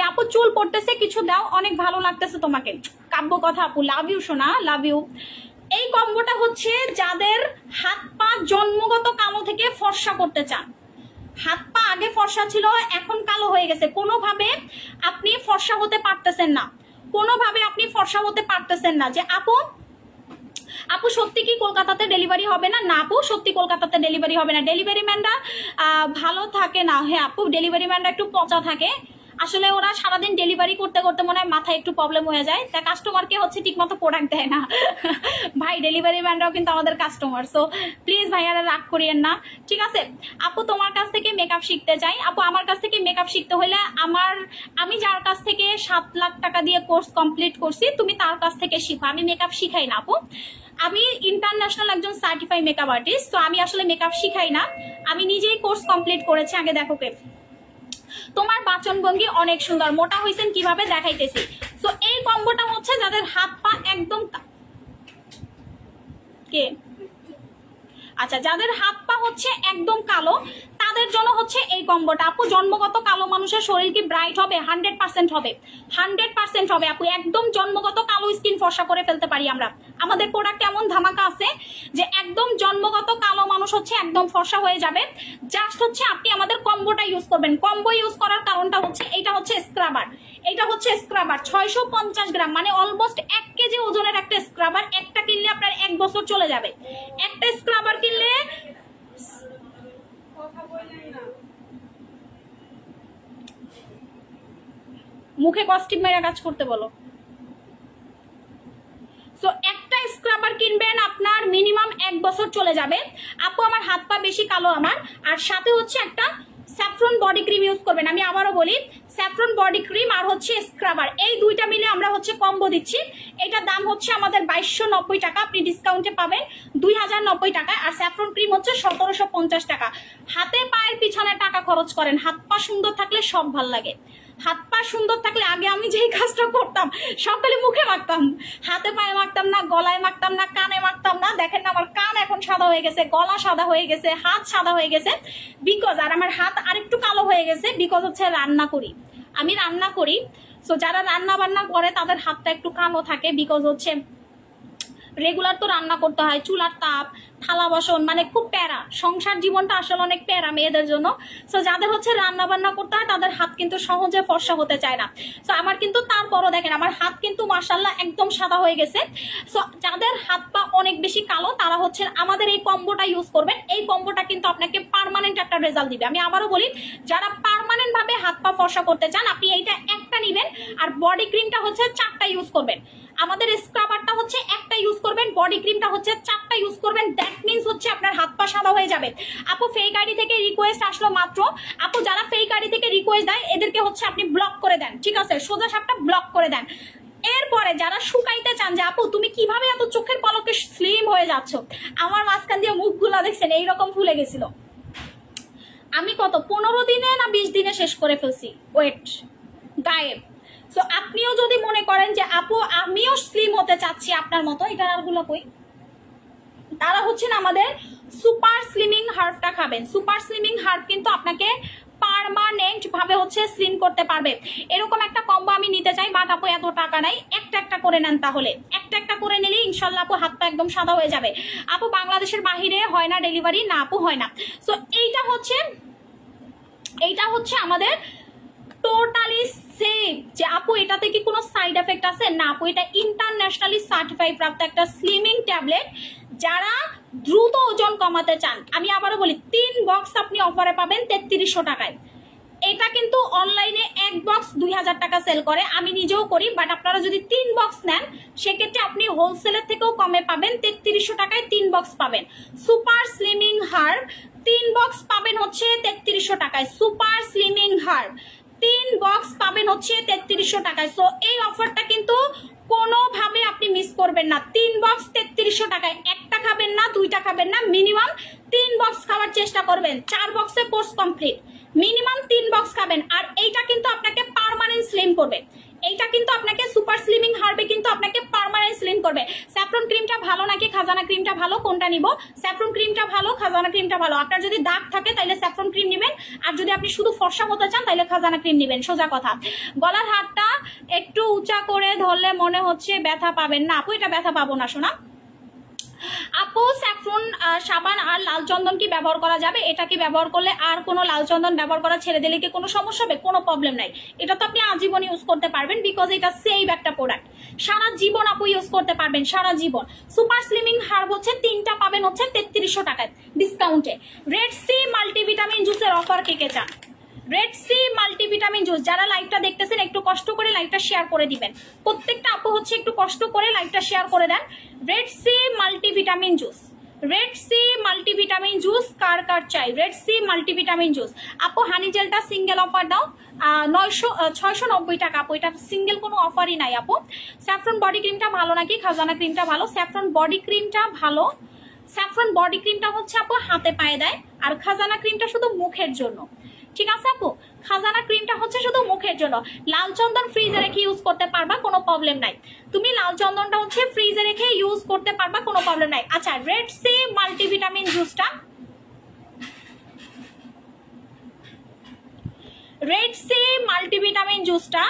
আপু চুল পড়তেছে, কিছু দাও, অনেক ভালো লাগতেছে তোমাকে। কাব্য কথা আপু, লাভ ইউ সোনা, লাভ ইউ। এই কম্বোটা হচ্ছে যাদের হাত পা জন্মগত কালো থেকে ফর্সা করতে চান, হাত পা আগে ফর্সা ছিল এখন কালো হয়ে গেছে, কোনোভাবে আপনি ফর্সা হতে পারতেছেন না, কোনোভাবে আপনি ফর্সা হতে পারতেছেন না, যে আপু সত্যি কি কলকাতাতে ডেলিভারি হবে না? না আপু, সত্যি কলকাতাতে ডেলিভারি হবে না। ডেলিভারি ম্যানরা ভালো থাকে না। হ্যাঁ আপু, ডেলিভারি ম্যানরা একটু পচা থাকে, আসলে ওরা সারাদিন ডেলিভারি করতে করতে মনে হয় মাথায় একটু প্রবলেম হয়ে যায়, তা কাস্টমারকে হচ্ছে ঠিক মতো প্রোডাক্ট দেয় না। ভাই ডেলিভারি ম্যানরাও কিন্তু আমাদের কাস্টমার, সো প্লিজ ভাইয়ারা রাগ করিয়েন না, ঠিক আছে? আপু তোমার কাছ থেকে মেকআপ শিখতে চাই। আপু আমার কাছ থেকে মেকআপ শিখতে হলে আমি যার কাছ থেকে 7 লাখ টাকা দিয়ে কোর্স কমপ্লিট করছি, তুমি তার কাছ থেকে শিখো। আমি মেকআপ শিখাই না আপু, আমি ইন্টারন্যাশনাল একজন সার্টিফাইড মেকআপ আর্টিস্ট, তো আমি আসলে মেকআপ শিখাই না, আমি নিজেই কোর্স কমপ্লিট করেছি। আগে দেখো কে তোমার বাচনভঙ্গি অনেক সুন্দর, মোটা হইছেন কিভাবে দেখাইতেছি। তো এই কম্বোটা হচ্ছে যাদের হাত পা একদম আচ্ছা, যাদের হাত পা হচ্ছে একদম কালো তাদের জন্য হচ্ছে এই কম্বোটা। আপু জন্মগত কালো মানুষের শরীর কি ব্রাইট হবে? 100% হবে, 100% হবে আপু। একদম জন্মগত কালো স্কিন ফর্সা করে ফেলতে পারি আমরা। আমাদের প্রোডাক্ট এমন ধামাকা আছে যে একদম জন্মগত কালো মানুষ হচ্ছে একদম ফর্সা হয়ে যাবে। জাস্ট হচ্ছে আপনি আমাদের কম্বোটা ইউজ করবেন। কম্বো ইউজ করার কারণটা হচ্ছে এটা হচ্ছে স্ক্রাবার, এটা হচ্ছে স্ক্রাবার 650 গ্রাম, মানে অলমোস্ট 1 কেজি ওজনের একটা স্ক্রাবার। একটা কিনলে আপনার 1 বছর চলে যাবে। একটা স্ক্রাবার কিনলে মুখে কস্টিপ মেরে কাজ করতে বলো। সো একটা স্ক্রাবার কিনবেন আপনার মিনিমাম 1 বছর চলে যাবে। আপু আমার হাত পা বেশি কালো আমার, আর সাথে হচ্ছে একটা স্যাফরন বডি ক্রিম ইউজ করবেন। আমি আবারও বলি, স্যাফরন বডি ক্রিম আর হচ্ছে স্ক্রাবার, এই দুইটা মিলে আমরা হচ্ছে কম্বো দিচ্ছি। এটার দাম হচ্ছে আমাদের 2290 টাকা, আপনি ডিসকাউন্টে পাবেন 2090 টাকা। আর স্যাফরন ক্রিম হচ্ছে 1750 টাকা। হাতে পায়ের পিছনে টাকা খরচ করেন, হাত পা সুন্দর থাকলে সব ভাল লাগে। হাত পা সুন্দর থাকলে, আগে আমি যেই কাজটা করতাম সকালে মুখে মাখতাম, হাতে পায়ে মাখতাম না, গলায় মাখতাম না, কানে মাখতাম না। দেখেন না আমার কান এখন সাদা হয়ে গেছে, গলা সাদা হয়ে গেছে, হাত সাদা হয়ে গেছে বিকজ, আর আমার হাত আরেকটু কালো হয়ে গেছে বিকজ হচ্ছে রান্না করি, আমি রান্না করি। সো যারা রান্না বান্না করে তাদের হাতটা একটু কালো থাকে বিকজ হচ্ছে রেগুলার তো রান্না করতে হয়, চুলার তাপ, থালা বাসন, মানে খুব প্যারা। সংসার জীবনটা আসলে অনেক প্যারা মেয়েদের জন্য। সো যাদের হচ্ছে রান্না বান্না করতে হয় তাদের হাত কিন্তু সহজে ফর্সা হতে চায় না। সো আমার কিন্তু তারপরও দেখেন আমার হাত কিন্তু মাশাআল্লাহ একদম সাদা হয়ে গেছে। সো যাদের হাত পা অনেক বেশি কালো তারা হচ্ছে আমাদের এই কম্বোটা ইউজ করবেন। এই কম্বোটা কিন্তু আপনাকে পার্মানেন্ট একটা রেজাল্ট দিবে। আমি আবারও বলি, যারা পার্মানেন্ট ভাবে হাত পা ফর্সা করতে চান আপনি এইটা একটা নিবেন, আর বডি ক্রিমটা হচ্ছে 4টা ইউজ করবেন। আমাদের স্ক্রাবারটা হচ্ছে একটা ইউজ করবেন, বডি ক্রিমটা হচ্ছে 4টা ইউজ করবেন। দ্যাট মিন্স হচ্ছে আপনার হাত পা সাদা হয়ে যাবে। আপু ফেক আইডি থেকে রিকোয়েস্ট আসলো মাত্র। আপু যারা ফেক আইডি থেকে রিকোয়েস্ট দেয় এদেরকে হচ্ছে আপনি ব্লক করে দেন, ঠিক আছে? সোজা সাপটা ব্লক করে দেন। এরপরে যারা শুকাইতে চান যে আপু তুমি কিভাবে এত চোখের পলকে স্লিম হয়ে যাচ্ছ, আমার মাঝখান দিয়ে মুখগুলা দেখছেন এইরকম ফুলে গেছিল, আমি কত 15 দিনে না 20 দিনে শেষ করে ফেলছি, ওয়েট গায়েব। সো আপনিও যদি মনে করেন যে আপু আমিও স্লিম হতে চাচ্ছি আপনার মতো, এটা আরগুলো কই, তারা হচ্ছেন আমাদের সুপার স্লিমিং হার্বটা খাবেন। সুপার স্লিমিং হার্ব কিন্তু আপনাকে পার্মানেন্ট ভাবে হচ্ছে স্লিম করতে পারবে। এরকম একটা কম্বো আমি নিতে চাই, বাট আপু এত টাকা নাই, একটা একটা করে নেন। তাহলে একটা একটা করে নিলে ইনশাল্লাহ আপু হাত পা একদম সাদা হয়ে যাবে। আপু বাংলাদেশের বাহিরে হয় না ডেলিভারি? না আপু হয় না। সো এইটা হচ্ছে আমাদের টোটালি সেম। যে আপু এটাতে কি কোনো সাইড এফেক্ট আছে? না আপু, এটা ইন্টারন্যাশনালি সার্টিফাইড প্রাপ্ত একটা স্লিমিং ট্যাবলেট। যারা দ্রুত ওজন কমাতে চান, আমি আবারও বলি 3 বক্স আপনি অফারে পাবেন 3300 টাকায়। এটা কিন্তু অনলাইনে 1 বক্স 2000 টাকা সেল করে, আমি নিজেও করি, বাট আপনারা যদি 3 বক্স নেন সেক্ষেত্রে আপনি হোলসেলের থেকেও কমে পাবেন। 3300 টাকায় 3 বক্স পাবেন। সুপার স্লিমিং হার্ব 3 বক্স পাবেন হচ্ছে 3300 টাকায়। সুপার স্লিমিং হার্ব 3 বক্স পাবেন হচ্ছে 3300 টাকায়। সো এই অফারটা কিন্তু কোনোভাবে আপনি মিস করবেন না। 3 বক্স 3300 টাকায়, একটা খাবেন না, দুইটা খাবেন না, মিনিমাম 3 বক্স খাওয়ার চেষ্টা করবেন। 4 বক্সে কোর্স কমপ্লিট, মিনিমাম 3 বক্স খাবেন। আর এইটা কিন্তু আপনাকে পার্মানেন্ট স্লিম করবে, এইটা কিন্তু আপনাকে সুপার স্লিমিং হারবে, কিন্তু আপনাকে পার্মানেন্ট স্লিম করবে। স্যাফরন ক্রিমটা ভালো নাকি খাজানা ক্রিমটা ভালো, কোনটা নিব? স্যাফরন ক্রিমটা ভালো, খাজানা ক্রিমটা ভালো। আপনার যদি দাগ থাকে তাহলে স্যাফরন ক্রিম নেবেন, আর যদি আপনি শুধু ফর্সা হতে চান তাহলে খাজানা ক্রিম নেবেন, সোজা কথা। গলার হাতটা একটু উঁচা করে ধরলে মনে হচ্ছে ব্যথা পাবেন না। আপু এটা ব্যথা পাবো না শোনা। আপু স্যাফরন সাবান আর লাল চন্দন কি ব্যবহার করা যাবে? এটা কি ব্যবহার করলে আর কোনো লাল চন্দন ব্যবহার করা ছেড়ে দিলে কি কোনো সমস্যা হবে? কোনো প্রবলেম নাই, এটা তো আপনি আজীবন ইউজ করতে পারবেন, বিকজ এটা সেভ একটা প্রোডাক্ট, সারা জীবন আপু ইউজ করতে পারবেন, সারা জীবন। সুপার স্লিমিং হার্ব হচ্ছে 3টা পাবেন হচ্ছে 3300 টাকায় ডিসকাউন্টে। রেড সি মাল্টিভিটামিন জুসের অফার কে কে চান? রেড সি মাল্টিভিটামিন জুস, যারা লাইভটা দেখতেছেন একটু কষ্ট করে লাইভটা শেয়ার করে দিবেন, প্রত্যেকটা আপু হচ্ছে একটু কষ্ট করে লাইভটা শেয়ার করে দেন। Red C multivitamin juice, red C multivitamin juice কার কার চাই? Red C multivitamin juice. আপু হানি জেলটা সিঙ্গেল অফার দাও 690 টাকা। আপু এটা সিঙ্গেল কোনো অফারই নাই আপু। স্যাফরন বডি ক্রিমটা ভালো নাকি খাজানা ক্রিমটা ভালো? স্যাফরন বডি ক্রিমটা ভালো। স্যাফরন বডি ক্রিমটা হচ্ছে আপু হাতে পায়ে দেয়, আর খাজানা ক্রিমটা শুধু মুখের জন্য, ঠিক আছে আপু? খাজানা ক্রিমটা হচ্ছে শুধু মুখের জন্য। লাল চন্দন ফ্রিজে রেখে ইউজ করতে পারবা, কোনো প্রবলেম নাই। তুমি লাল চন্দনটা হচ্ছে ফ্রিজে রেখে ইউজ করতে পারবা, কোনো প্রবলেম নাই। আচ্ছা, রেড সি মাল্টিভিটামিন জুসটা, রেড সি মাল্টিভিটামিন জুসটা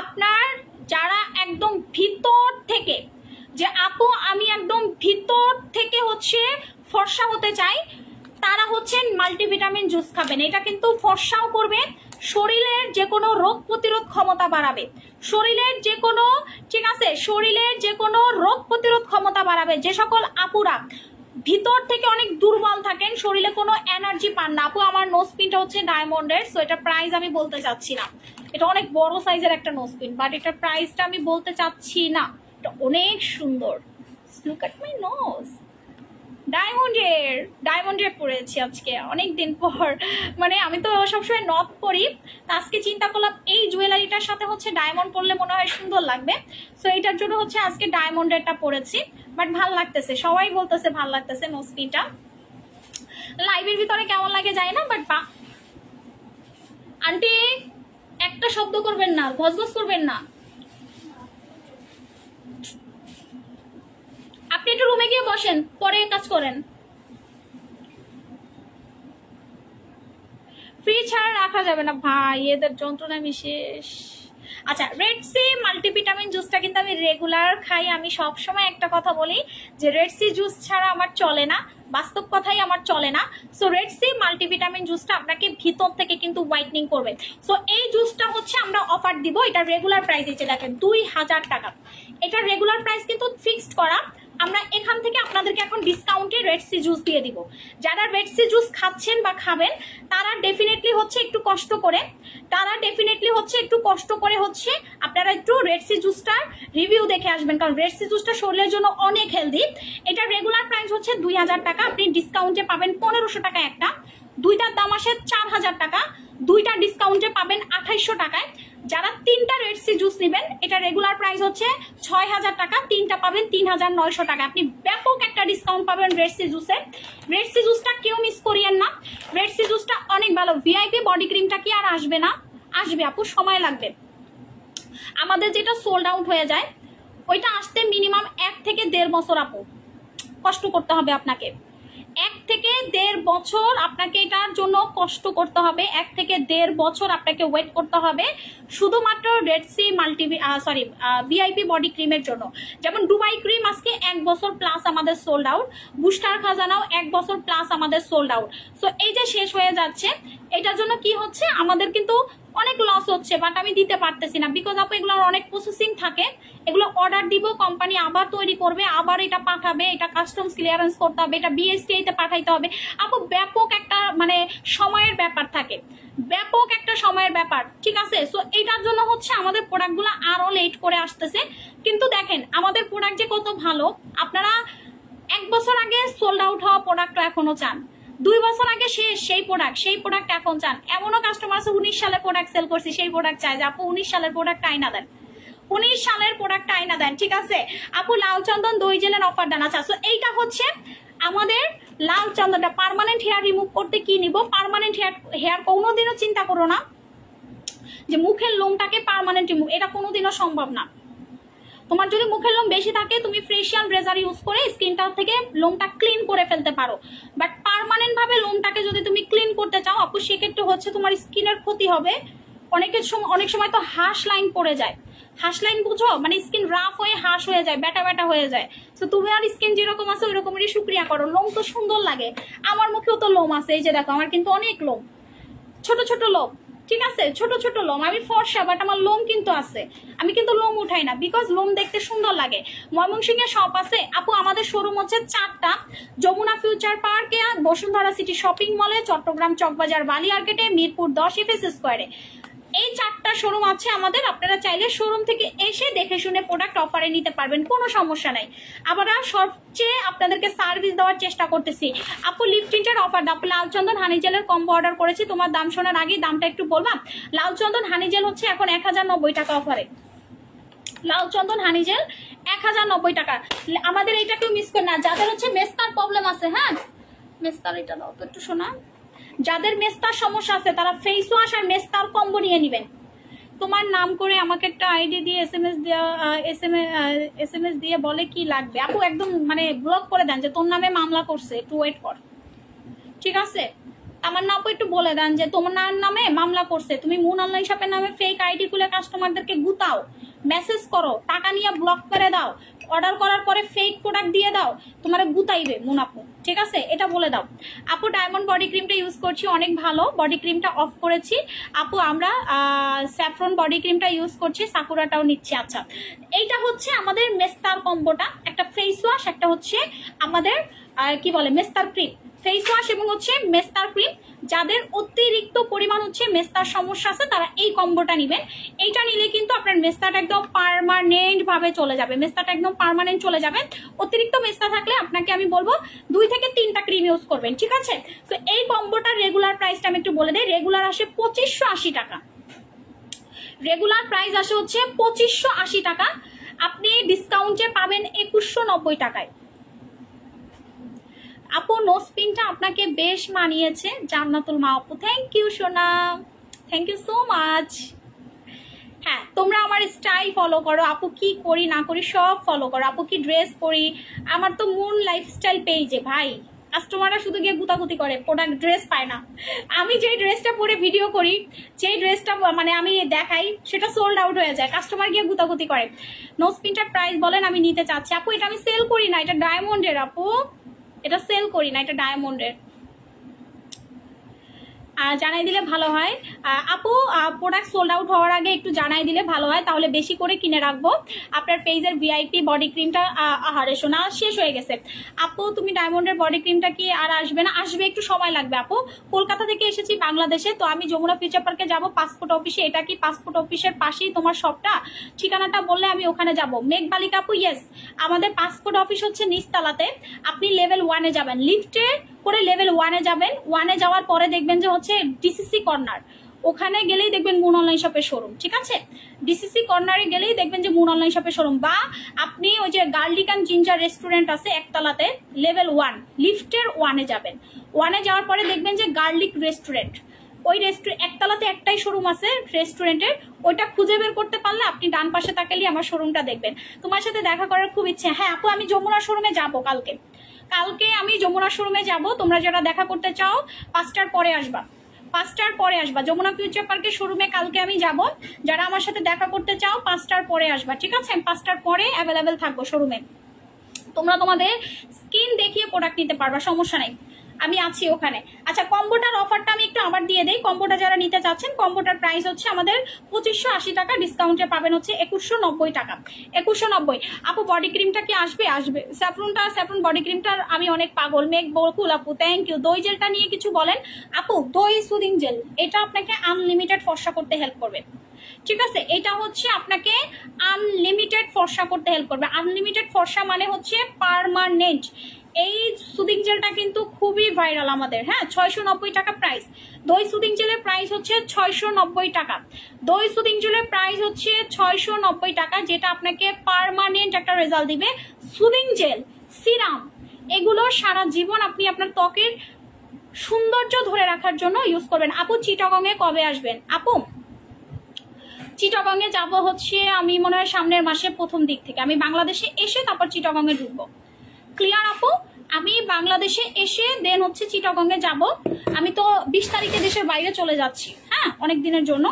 আপনার যারা একদম ভিতর থেকে, যে আপু আমি একদম ভিতর থেকে হচ্ছে ফর্সা হতে চাই, তারা হচ্ছে মাল্টিভিটামিন জুস খাবেন। এটা কিন্তু ফর্সাও করবে, শরীরের যে কোনো রোগ প্রতিরোধ ক্ষমতা বাড়াবে, শরীরের যে কোনো, ঠিক আছে, শরীরের যে কোনো রোগ প্রতিরোধ ক্ষমতা বাড়াবে। যে সকল আপুরা ভিতর থেকে অনেক দুর্বল থাকেন, শরীরে কোনো এনার্জি পান না। আপু আমার নোজপিনটা হচ্ছে ডায়মন্ডের, সো এটা প্রাইস আমি বলতে চাচ্ছি না, এটা অনেক বড় সাইজের একটা নোজপিন, বাট এটার প্রাইসটা আমি বলতে চাচ্ছি না। এটা অনেক সুন্দর, লুক এট মাই নোজ। ডায়মন্ডের পরেছি আজকে অনেকদিন পর, মানে আমি তো সবসময় নথ পরি, আজকে চিন্তা করলাম এই জুয়েলারিটার সাথে হচ্ছে ডায়মন্ড পরলে মনে হয় সুন্দর লাগবে, সো এটার জন্য হচ্ছে আজকে ডায়মন্ডেরটা পরেছি। বাট ভাল লাগতেছে, সবাই বলতেছে ভাল লাগতেছে নোজপিনটা। লাইভের ভিতরে কেমন লাগে যায় না, বাট আন্টি একটা শব্দ করবেন না, গজগজ করবেন না। আপনি একটু রুমে গিয়ে বসেন, পরে কাজ করেন। ফ্রি ছাড়া রাখা যাবে না ভাই, এদের যন্ত্রণা আমি শেষ। আচ্ছা, রেড সি মাল্টিভিটামিন জুসটা কিন্তু আমি রেগুলার খাই। আমি সব সময় একটা কথা বলি যে রেড সি জুস ছাড়া আমার চলে না, বাস্তব কথাই আমার চলে না। সো রেড সি মাল্টিভিটামিন জুসটা আপনাকে ভিতর থেকে কিন্তু হোয়াইটনিং করবে। সো এই জুসটা হচ্ছে আমরা অফার দিব, এটা রেগুলার প্রাইস হচ্ছে দেখেন 2000 টাকা। এটা রেগুলার প্রাইস কিন্তু ফিক্সড করা, আমরা এখান থেকে আপনাদেরকে এখন ডিসকাউন্টে রেড সি জুস দিয়ে দিব। যারা রেড সি জুস খাচ্ছেন বা খাবেন তারা ডেফিনেটলি হচ্ছে একটু কষ্ট করে, হচ্ছে আপনারা একটু রেড সি জুসটার রিভিউ দেখে আসবেন, কারণ রেড সি জুসটা শরীরের জন্য অনেক হেলদি। এটা রেগুলার প্রাইস হচ্ছে 2000 টাকা, আপনি ডিসকাউন্টে পাবেন 1500 টাকা একটা, দুইটার দাম আসে 4000 টাকা, দুইটা ডিসকাউন্টে পাবেন 2800 টাকায়। যারা 3টা রেড সি জুস নেবেন, এটা রেগুলার প্রাইস হচ্ছে 6000 টাকা, 3টা পাবেন 3900 টাকা। আপনি ব্যাপক একটা ডিসকাউন্ট পাবেন রেড সি জুসে। রেড সি জুসটা কেউ মিস করিয়েন না, রেড সি জুসটা অনেক ভালো। ভিআইপি বডি ক্রিমটা কি আর আসবে না? আসবে আপু, সময় লাগবে। আমাদের যেটা সোল্ড আউট হয়ে যায় ওইটা আসতে মিনিমাম 1 থেকে 1.5 বছর আপু কষ্ট করতে হবে আপনাকে। 1 থেকে 1.5 বছর আপনাকে এটার জন্য কষ্ট করতে হবে, 1 থেকে 1.5 বছর আপনাকে ওয়েট করতে হবে শুধুমাত্র রেড সি ভিআইপি বডি ক্রিমের জন্য। যেমন দুবাই ক্রিম আজকে 1 বছর প্লাস আমাদের সোল্ড আউট, বুস্টার খাজানাও 1 বছর প্লাস আমাদের সোল্ড আউট। সো এই যে শেষ হয়ে যাচ্ছে, এটার জন্য কি হচ্ছে আমাদের কিন্তু অনেক লস হচ্ছে, বাট আমি দিতে পারতেছি না, বিকজ আপু এগুলোর অনেক প্রসেসিং থাকে, এগুলো অর্ডার দিব, কোম্পানি আবার তৈরি করবে, আবার এটা পাঠাবে, এটা কাস্টমস ক্লিয়ারেন্স করতে হবে, এটা বিএসটিআই তে পাঠাইতে হবে। আপু ব্যাপক একটা মানে সময়ের ব্যাপার থাকে, ব্যাপক একটা সময়ের ব্যাপার, ঠিক আছে? সো এটার জন্য হচ্ছে আমাদের প্রোডাক্টগুলো আরো লেট করে আসতেছে। কিন্তু দেখেন আমাদের প্রোডাক্ট যে কত ভালো, আপনারা 1 বছর আগে সোল্ড আউট হওয়া প্রোডাক্ট এখনো চান, 2 বছর আগে শেষ সেই প্রোডাক্ট এখন চান। এমনও কাস্টমার আছে 19 সালের প্রোডাক্ট সেল করছি, সেই প্রোডাক্ট চাই যে আপু 19 সালের প্রোডাক্ট আইনা দেন। 19 সালের প্রোডাক্ট আইনা দেন, ঠিক আছে আপু। লাল চন্দন দই জেলের অফার দেন। আচ্ছা সো এইটা হচ্ছে আমাদের লাল চন্দনটা। পার্মানেন্ট হেয়ার রিমুভ করতে কি নিব? পার্মানেন্ট হেয়ার কোনোদিনও চিন্তা করো না যে মুখের লোমটাকে পার্মানেন্ট রিমুভ, এটা কোনোদিনও সম্ভব না। তোমার যদি মুখের লোম বেশি থাকে তুমি ফেশিয়াল রেজার ইউজ করে স্কিনটা থেকে লোমটা ক্লিন করে ফেলতে পারো, বাট পার্মানেন্ট ভাবে লোমটাকে যদি তুমি ক্লিন করতে চাও আপু সেক্ষেত্রে হচ্ছে তোমার স্কিনের ক্ষতি হবে। অনেক সময় তো হাঁস লাইন পড়ে যায়। হাঁস লাইন বুঝো, মানে স্কিন রাফ হয়ে হাঁস হয়ে যায়, ব্যাটা ব্যাটা হয়ে যায়। তো তুমি আর স্কিন যেরকম আছে ওই রকমেরই শুক্রিয়া করো। লোম তো সুন্দর লাগে, আমার মুখেও তো লোম আছে, এই যে দেখো আমার কিন্তু অনেক লোম, ছোট ছোট লোম, ঠিক আছে ছোট ছোট লোম। আমি ফর্সা বাট আমার লোম কিন্তু আছে, আমি কিন্তু লোম উঠাই না, বিকজ লোম দেখতে সুন্দর লাগে। ময়মনসিংহে শপ আছে আপু, আমাদের শোরুম হচ্ছে 4টা, যমুনা ফিউচার পার্কে, বসুন্ধরা সিটি শপিং মলে, চট্টগ্রাম চকবাজার বালিয়ারকেটে, মিরপুর 10 এফএস স্কোয়ারে। এই 4টা শোরুম আছে আমাদের। আপনারা চাইলে শোরুম থেকে এসে দেখে শুনে প্রোডাক্ট অফারে নিতে পারবেন, কোনো সমস্যা নাই। আবার সবচেয়ে আপনাদেরকে সার্ভিস দেওয়ার চেষ্টা করতেছি। আপু লিপ টিন্টের অফার দাও। লাল চন্দন হানি জেলের কম্বো অর্ডার করেছি, তোমার দাম শোনার আগে দামটা একটু বলবা। লাল চন্দন হানি জেল হচ্ছে এখন 1090 টাকা অফারে। লাল চন্দন হানি জেল 1090 টাকা। আমাদের এইটা কেউ মিস করে না, যাদের হচ্ছে মেস্তার প্রবলেম আছে, হ্যাঁ মেস্তার এটা দাও তো একটু শোনা, যাদের মেস্তার সমস্যা আছে তারা ফেস ওয়াশ আর মেস্তার কম্বো নিয়ে নেবেন। তোমার নাম করে আমাকে একটা আইডি দিয়ে এসএমএস দিয়ে বলে কি লাগবে। আপু একদম মানে ব্লক করে দেন যে তোর নামে মামলা করছে, একটু ওয়েট কর, ঠিক আছে। আমার না আপু একটু বলে দেন যে তোমার নামে মামলা করছে, তুমি মুন অনলাইন শপের নামে ফেক আইডি খুলে কাস্টমারদেরকে গুতাও, মেসেজ করো, টাকা নিয়ে ব্লক করে দাও, অর্ডার করার পরে ফেক প্রোডাক্ট দিয়ে দাও, তোমার গুতাইবে মুন আপু, ঠিক আছে এটা বলে দাও। আপু ডায়মন্ড বডি ক্রিমটা ইউজ করছি, অনেক ভালো, বডি ক্রিমটা অফ করেছি আপু। আমরা স্যাফরন বডি ক্রিমটা ইউজ করছি, সাকুরাটাও নিচ্ছি। আচ্ছা এইটা হচ্ছে আমাদের মেস্তার কম্বোটা, একটা ফেস ওয়াশ, একটা হচ্ছে আমাদের কি বলে মেস্তার ক্রিম, ফেস ওয়াশ এবং হচ্ছে মেস্তার ক্রিম। যাদের অতিরিক্ত পরিমাণ হচ্ছে মেস্তার সমস্যা আছে তারা এই কম্বোটা নেবেন। এইটা নিলে কিন্তু আপনার মেস্তাটা একদম পার্মানেন্ট ভাবে চলে যাবে, মেস্তাটা একদম পার্মানেন্ট চলে যাবে। অতিরিক্ত মেস্তা থাকলে আপনাকে আমি বলবো 2 থেকে 3টা ক্রিম ইউজ করবেন, ঠিক আছে। তো এই কম্বোটার রেগুলার প্রাইসটা আমি একটু বলে দিই। রেগুলার আসে 2580 টাকা, রেগুলার প্রাইস আসে হচ্ছে 2580 টাকা, আপনি ডিসকাউন্টে পাবেন 2190 টাকায়। আপু নোজ পিনটা আপনাকে বেশ মানিয়েছে, জান্নাতুল মা আপু, থ্যাংক ইউ সোনা, থ্যাংক ইউ সো মাচ। হ্যাঁ তোমরা আমার স্টাইল ফলো করো আপু, কি করি না করি সব ফলো করো আপু, কি ড্রেস পরি, আমার তো মুন লাইফস্টাইল পেজে ভাই কাস্টমাররা শুধু গিয়ে গুতাগুতি করে, প্রোডাক্ট ড্রেস পায় না। আমি যে ড্রেসটা পরে ভিডিও করি, যেই ড্রেসটা মানে আমি দেখাই সেটা সোল্ড আউট হয়ে যায়, কাস্টমার গিয়ে গুতাগুতি করে। নোজ পিনটার প্রাইস বলেন, আমি নিতে চাচ্ছি আপু। এটা আমি সেল করি না, এটা ডায়মন্ডের আপু, এটা সেল করি না, এটা ডায়মন্ডের। জানাই দিলে ভালো হয় আপু, প্রোডাক্ট সোল্ড আউট হওয়ার আগে একটু জানাই দিলে ভালো হয়, তাহলে বেশি করে কিনে রাখবো। আপনার পেজের ভিআইপি বডি ক্রিমটা আহারে সোনা শেষ হয়ে গেছে আপু, তুমি ডায়মন্ডের বডি ক্রিমটা কি আর আসবে না? আসবে, একটু সময় লাগবে আপু। কলকাতা থেকে এসেছি বাংলাদেশে, তো আমি যমুনা ফিউচার পার্কে যাবো পাসপোর্ট অফিসে। এটা কি পাসপোর্ট অফিসের পাশেই তোমার শপটা? ঠিকানাটা বললে আমি ওখানে যাবো। মেঘবালিকা আপু ইয়েস, আমাদের পাসপোর্ট অফিস হচ্ছে নিচতলাতে, আপনি লেভেল 1-এ যাবেন, লিফটে করে লেভেল 1-এ যাবেন। 1-এ যাওয়ার পরে দেখবেন যে হচ্ছে ডিসিসি কর্নার, ওখানে গেলেই দেখবেন মুন অনলাইন শপের শোরুম, ঠিক আছে। ডিসিসি কর্নারে গেলেই দেখবেন যে মুন অনলাইন শপের শোরুম, বা আপনি ওই যে গার্লিক অ্যান্ড জিঞ্জার রেস্টুরেন্ট আছে একতলাতে, লেভেল 1 লিফটের 1-এ যাবেন। 1-এ যাওয়ার পরে দেখবেন যে গার্লিক রেস্টুরেন্ট, ওই একতলাতে একটাই শোরুম আছে রেস্টুরেন্টের, ওইটা খুঁজে বের করতে পারলে আপনি ডান পাশে তাকালেই আমার শোরুমটা দেখবেন। তোমার সাথে দেখা করার খুব ইচ্ছে। হ্যাঁ আপু আমি যমুনা শোরুমে যাবো কালকে, আমি যমুনা শোরুমে যাব। তোমরা যারা দেখা করতে চাও 5টার পরে আসবা, 5টার পরে আসবা যমুনা ফিউচার পার্কের শোরুমে কালকে আমি যাব। যারা আমার সাথে দেখা করতে চাও 5টার পরে আসবা, ঠিক আছে। 5টার পরে অ্যাভেলেবেল থাকবো শোরুমে, তোমরা তোমাদের স্কিন দেখিয়ে প্রোডাক্ট নিতে পারবা, সমস্যা নেই, আমি আছি ওখানে। আচ্ছা কম্বোটার অফারটা আমি একটু আবার দিয়ে দেই। কম্বোটা যারা নিতে চাচ্ছেন, কম্বোটার প্রাইস হচ্ছে আমাদের 2580 টাকা, ডিসকাউন্টে পাবেন হচ্ছে 2190 টাকা, 2190। আপু বডি ক্রিমটা কি আসবে? আসবে। স্যাফরন বডি ক্রিমটার আমি অনেক পাগল। মেঘ বকুল আপু থ্যাংক ইউ। দই জেলটা নিয়ে কিছু বলেন আপু। দই সুদিং জেল, এটা আপনাকে আনলিমিটেড ফর্সা করতে হেল্প করবে, ঠিক আছে, এটা হচ্ছে আপনাকে আনলিমিটেড ফর্সা করতে হেল্প করবে। আনলিমিটেড ফর্সা মানে হচ্ছে পার্মানেন্ট। এই সুদিং জেলটা কিন্তু খুবই ভাইরাল আমাদের, হ্যাঁ। 690 টাকা প্রাইস। দই সুদিং জেলের প্রাইস হচ্ছে 690 টাকা। দই সুদিং জেলের প্রাইস হচ্ছে 690 টাকা, যেটা আপনাকে পার্মানেন্ট একটা রেজাল্ট দিবে। সুদিং জেল, সিরাম, এগুলো সারা জীবন আপনি আপনার ত্বকের সৌন্দর্য ধরে রাখার জন্য ইউজ করবেন। আপু চিটাগং এ কবে আসবেন? আপু চিটাগং এ যাবো হচ্ছে আমি মনে হয় সামনের মাসে প্রথম দিক থেকে। আমি বাংলাদেশে এসে তারপর চিটাগং এ ঢুকবো। ক্লিয়ার আপু? আমি বাংলাদেশে এসে দেন হচ্ছে চিটাগং এ যাবো। আমি তো 20 তারিখে দেশের বাইরে চলে যাচ্ছি, হ্যাঁ, অনেক দিনের জন্য।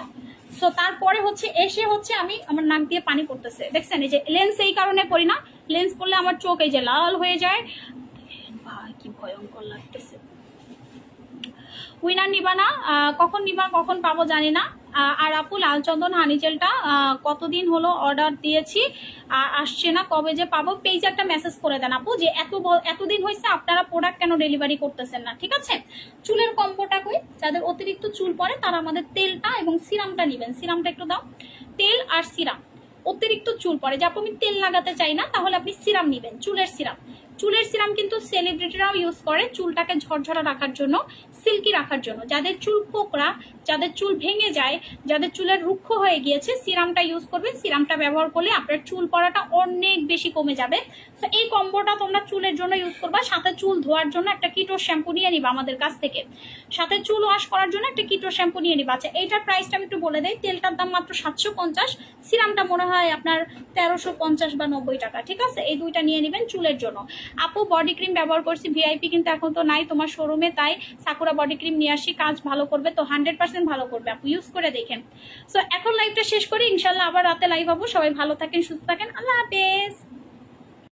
সো তারপরে হচ্ছে এসে হচ্ছে আমি, আমার নাক দিয়ে পানি পড়তেছে দেখছেন, এই যে লেন্স এই কারণে পরি না, লেন্স পরলে আমার চোখ এই যে লাল হয়ে যায়। ভাই কি ভয়ঙ্কর লাগতেছে। উইনার নিবা না? কখন নিবা, কখন পাবো জানি না। আর আপু লাল চন্দন হানি জেলটা কতদিন হলো অর্ডার দিয়েছি, আসছে না, কবে যে পাবো? পেজে একটা মেসেজ করে দেন আপু যে এতদিন হয়েছে আপনারা প্রোডাক্ট কেন ডেলিভারি করতেছেন না, ঠিক আছে। চুলের কম্বোটা কই, যাদের অতিরিক্ত চুল পড়ে তারা আমাদের তেলটা এবং সিরামটা নিবেন। সিরামটা একটু দাও, তেল আর সিরাম। অতিরিক্ত চুল পড়ে, যে আপু আমি তেল লাগাতে চাই না, তাহলে আপনি সিরাম নিবেন, চুলের সিরাম। চুলের সিরাম কিন্তু সেলিব্রিটিরাও ইউজ করে চুলটাকে ঝরঝরা রাখার জন্য, সিল্কি রাখার জন্য। যাদের চুল কোকড়া, যাদের চুল ভেঙে যায়, যাদের চুলের রুক্ষ হয়ে গিয়েছে, সিরামটা ইউজ করবেন। সিরামটা ব্যবহার করলে আপনার চুল পড়াটা অনেক বেশি কমে যাবে। তো এই কম্বোটা তোমরা চুলের জন্য ইউজ করবা। সাথে চুল ধোয়ার জন্য একটা কিটো শ্যাম্পু নিয়ে নিবা আমাদের কাছ থেকে। সাথে চুল ওয়াশ করার জন্য একটা কিটো শ্যাম্পু নিয়ে নিবা। আচ্ছা এইটার প্রাইসটা আমি একটু বলে দেই। তেলটার দাম মাত্র 750, সিরামটা মনে হয় আপনার 1350 বা 90 টাকা, ঠিক আছে। এই দুইটা নিয়ে নেবেন চুলের জন্য। আপু বডি ক্রিম ব্যবহার করছি, ভিআইপি কিন্তু এখন তো নাই তোমার শোরুমে, তাই সাকুরা বডি ক্রিম নিয়ে আসি, কাজ ভালো করবে তো, 100% ভালো করবে আপু, ইউজ করে দেখেন। সো এখন লাইভটা শেষ করি, ইনশাল্লাহ আবার রাতে লাইভ হবো। সবাই ভালো থাকেন, সুস্থ থাকেন, আল্লাহ হাফেজ।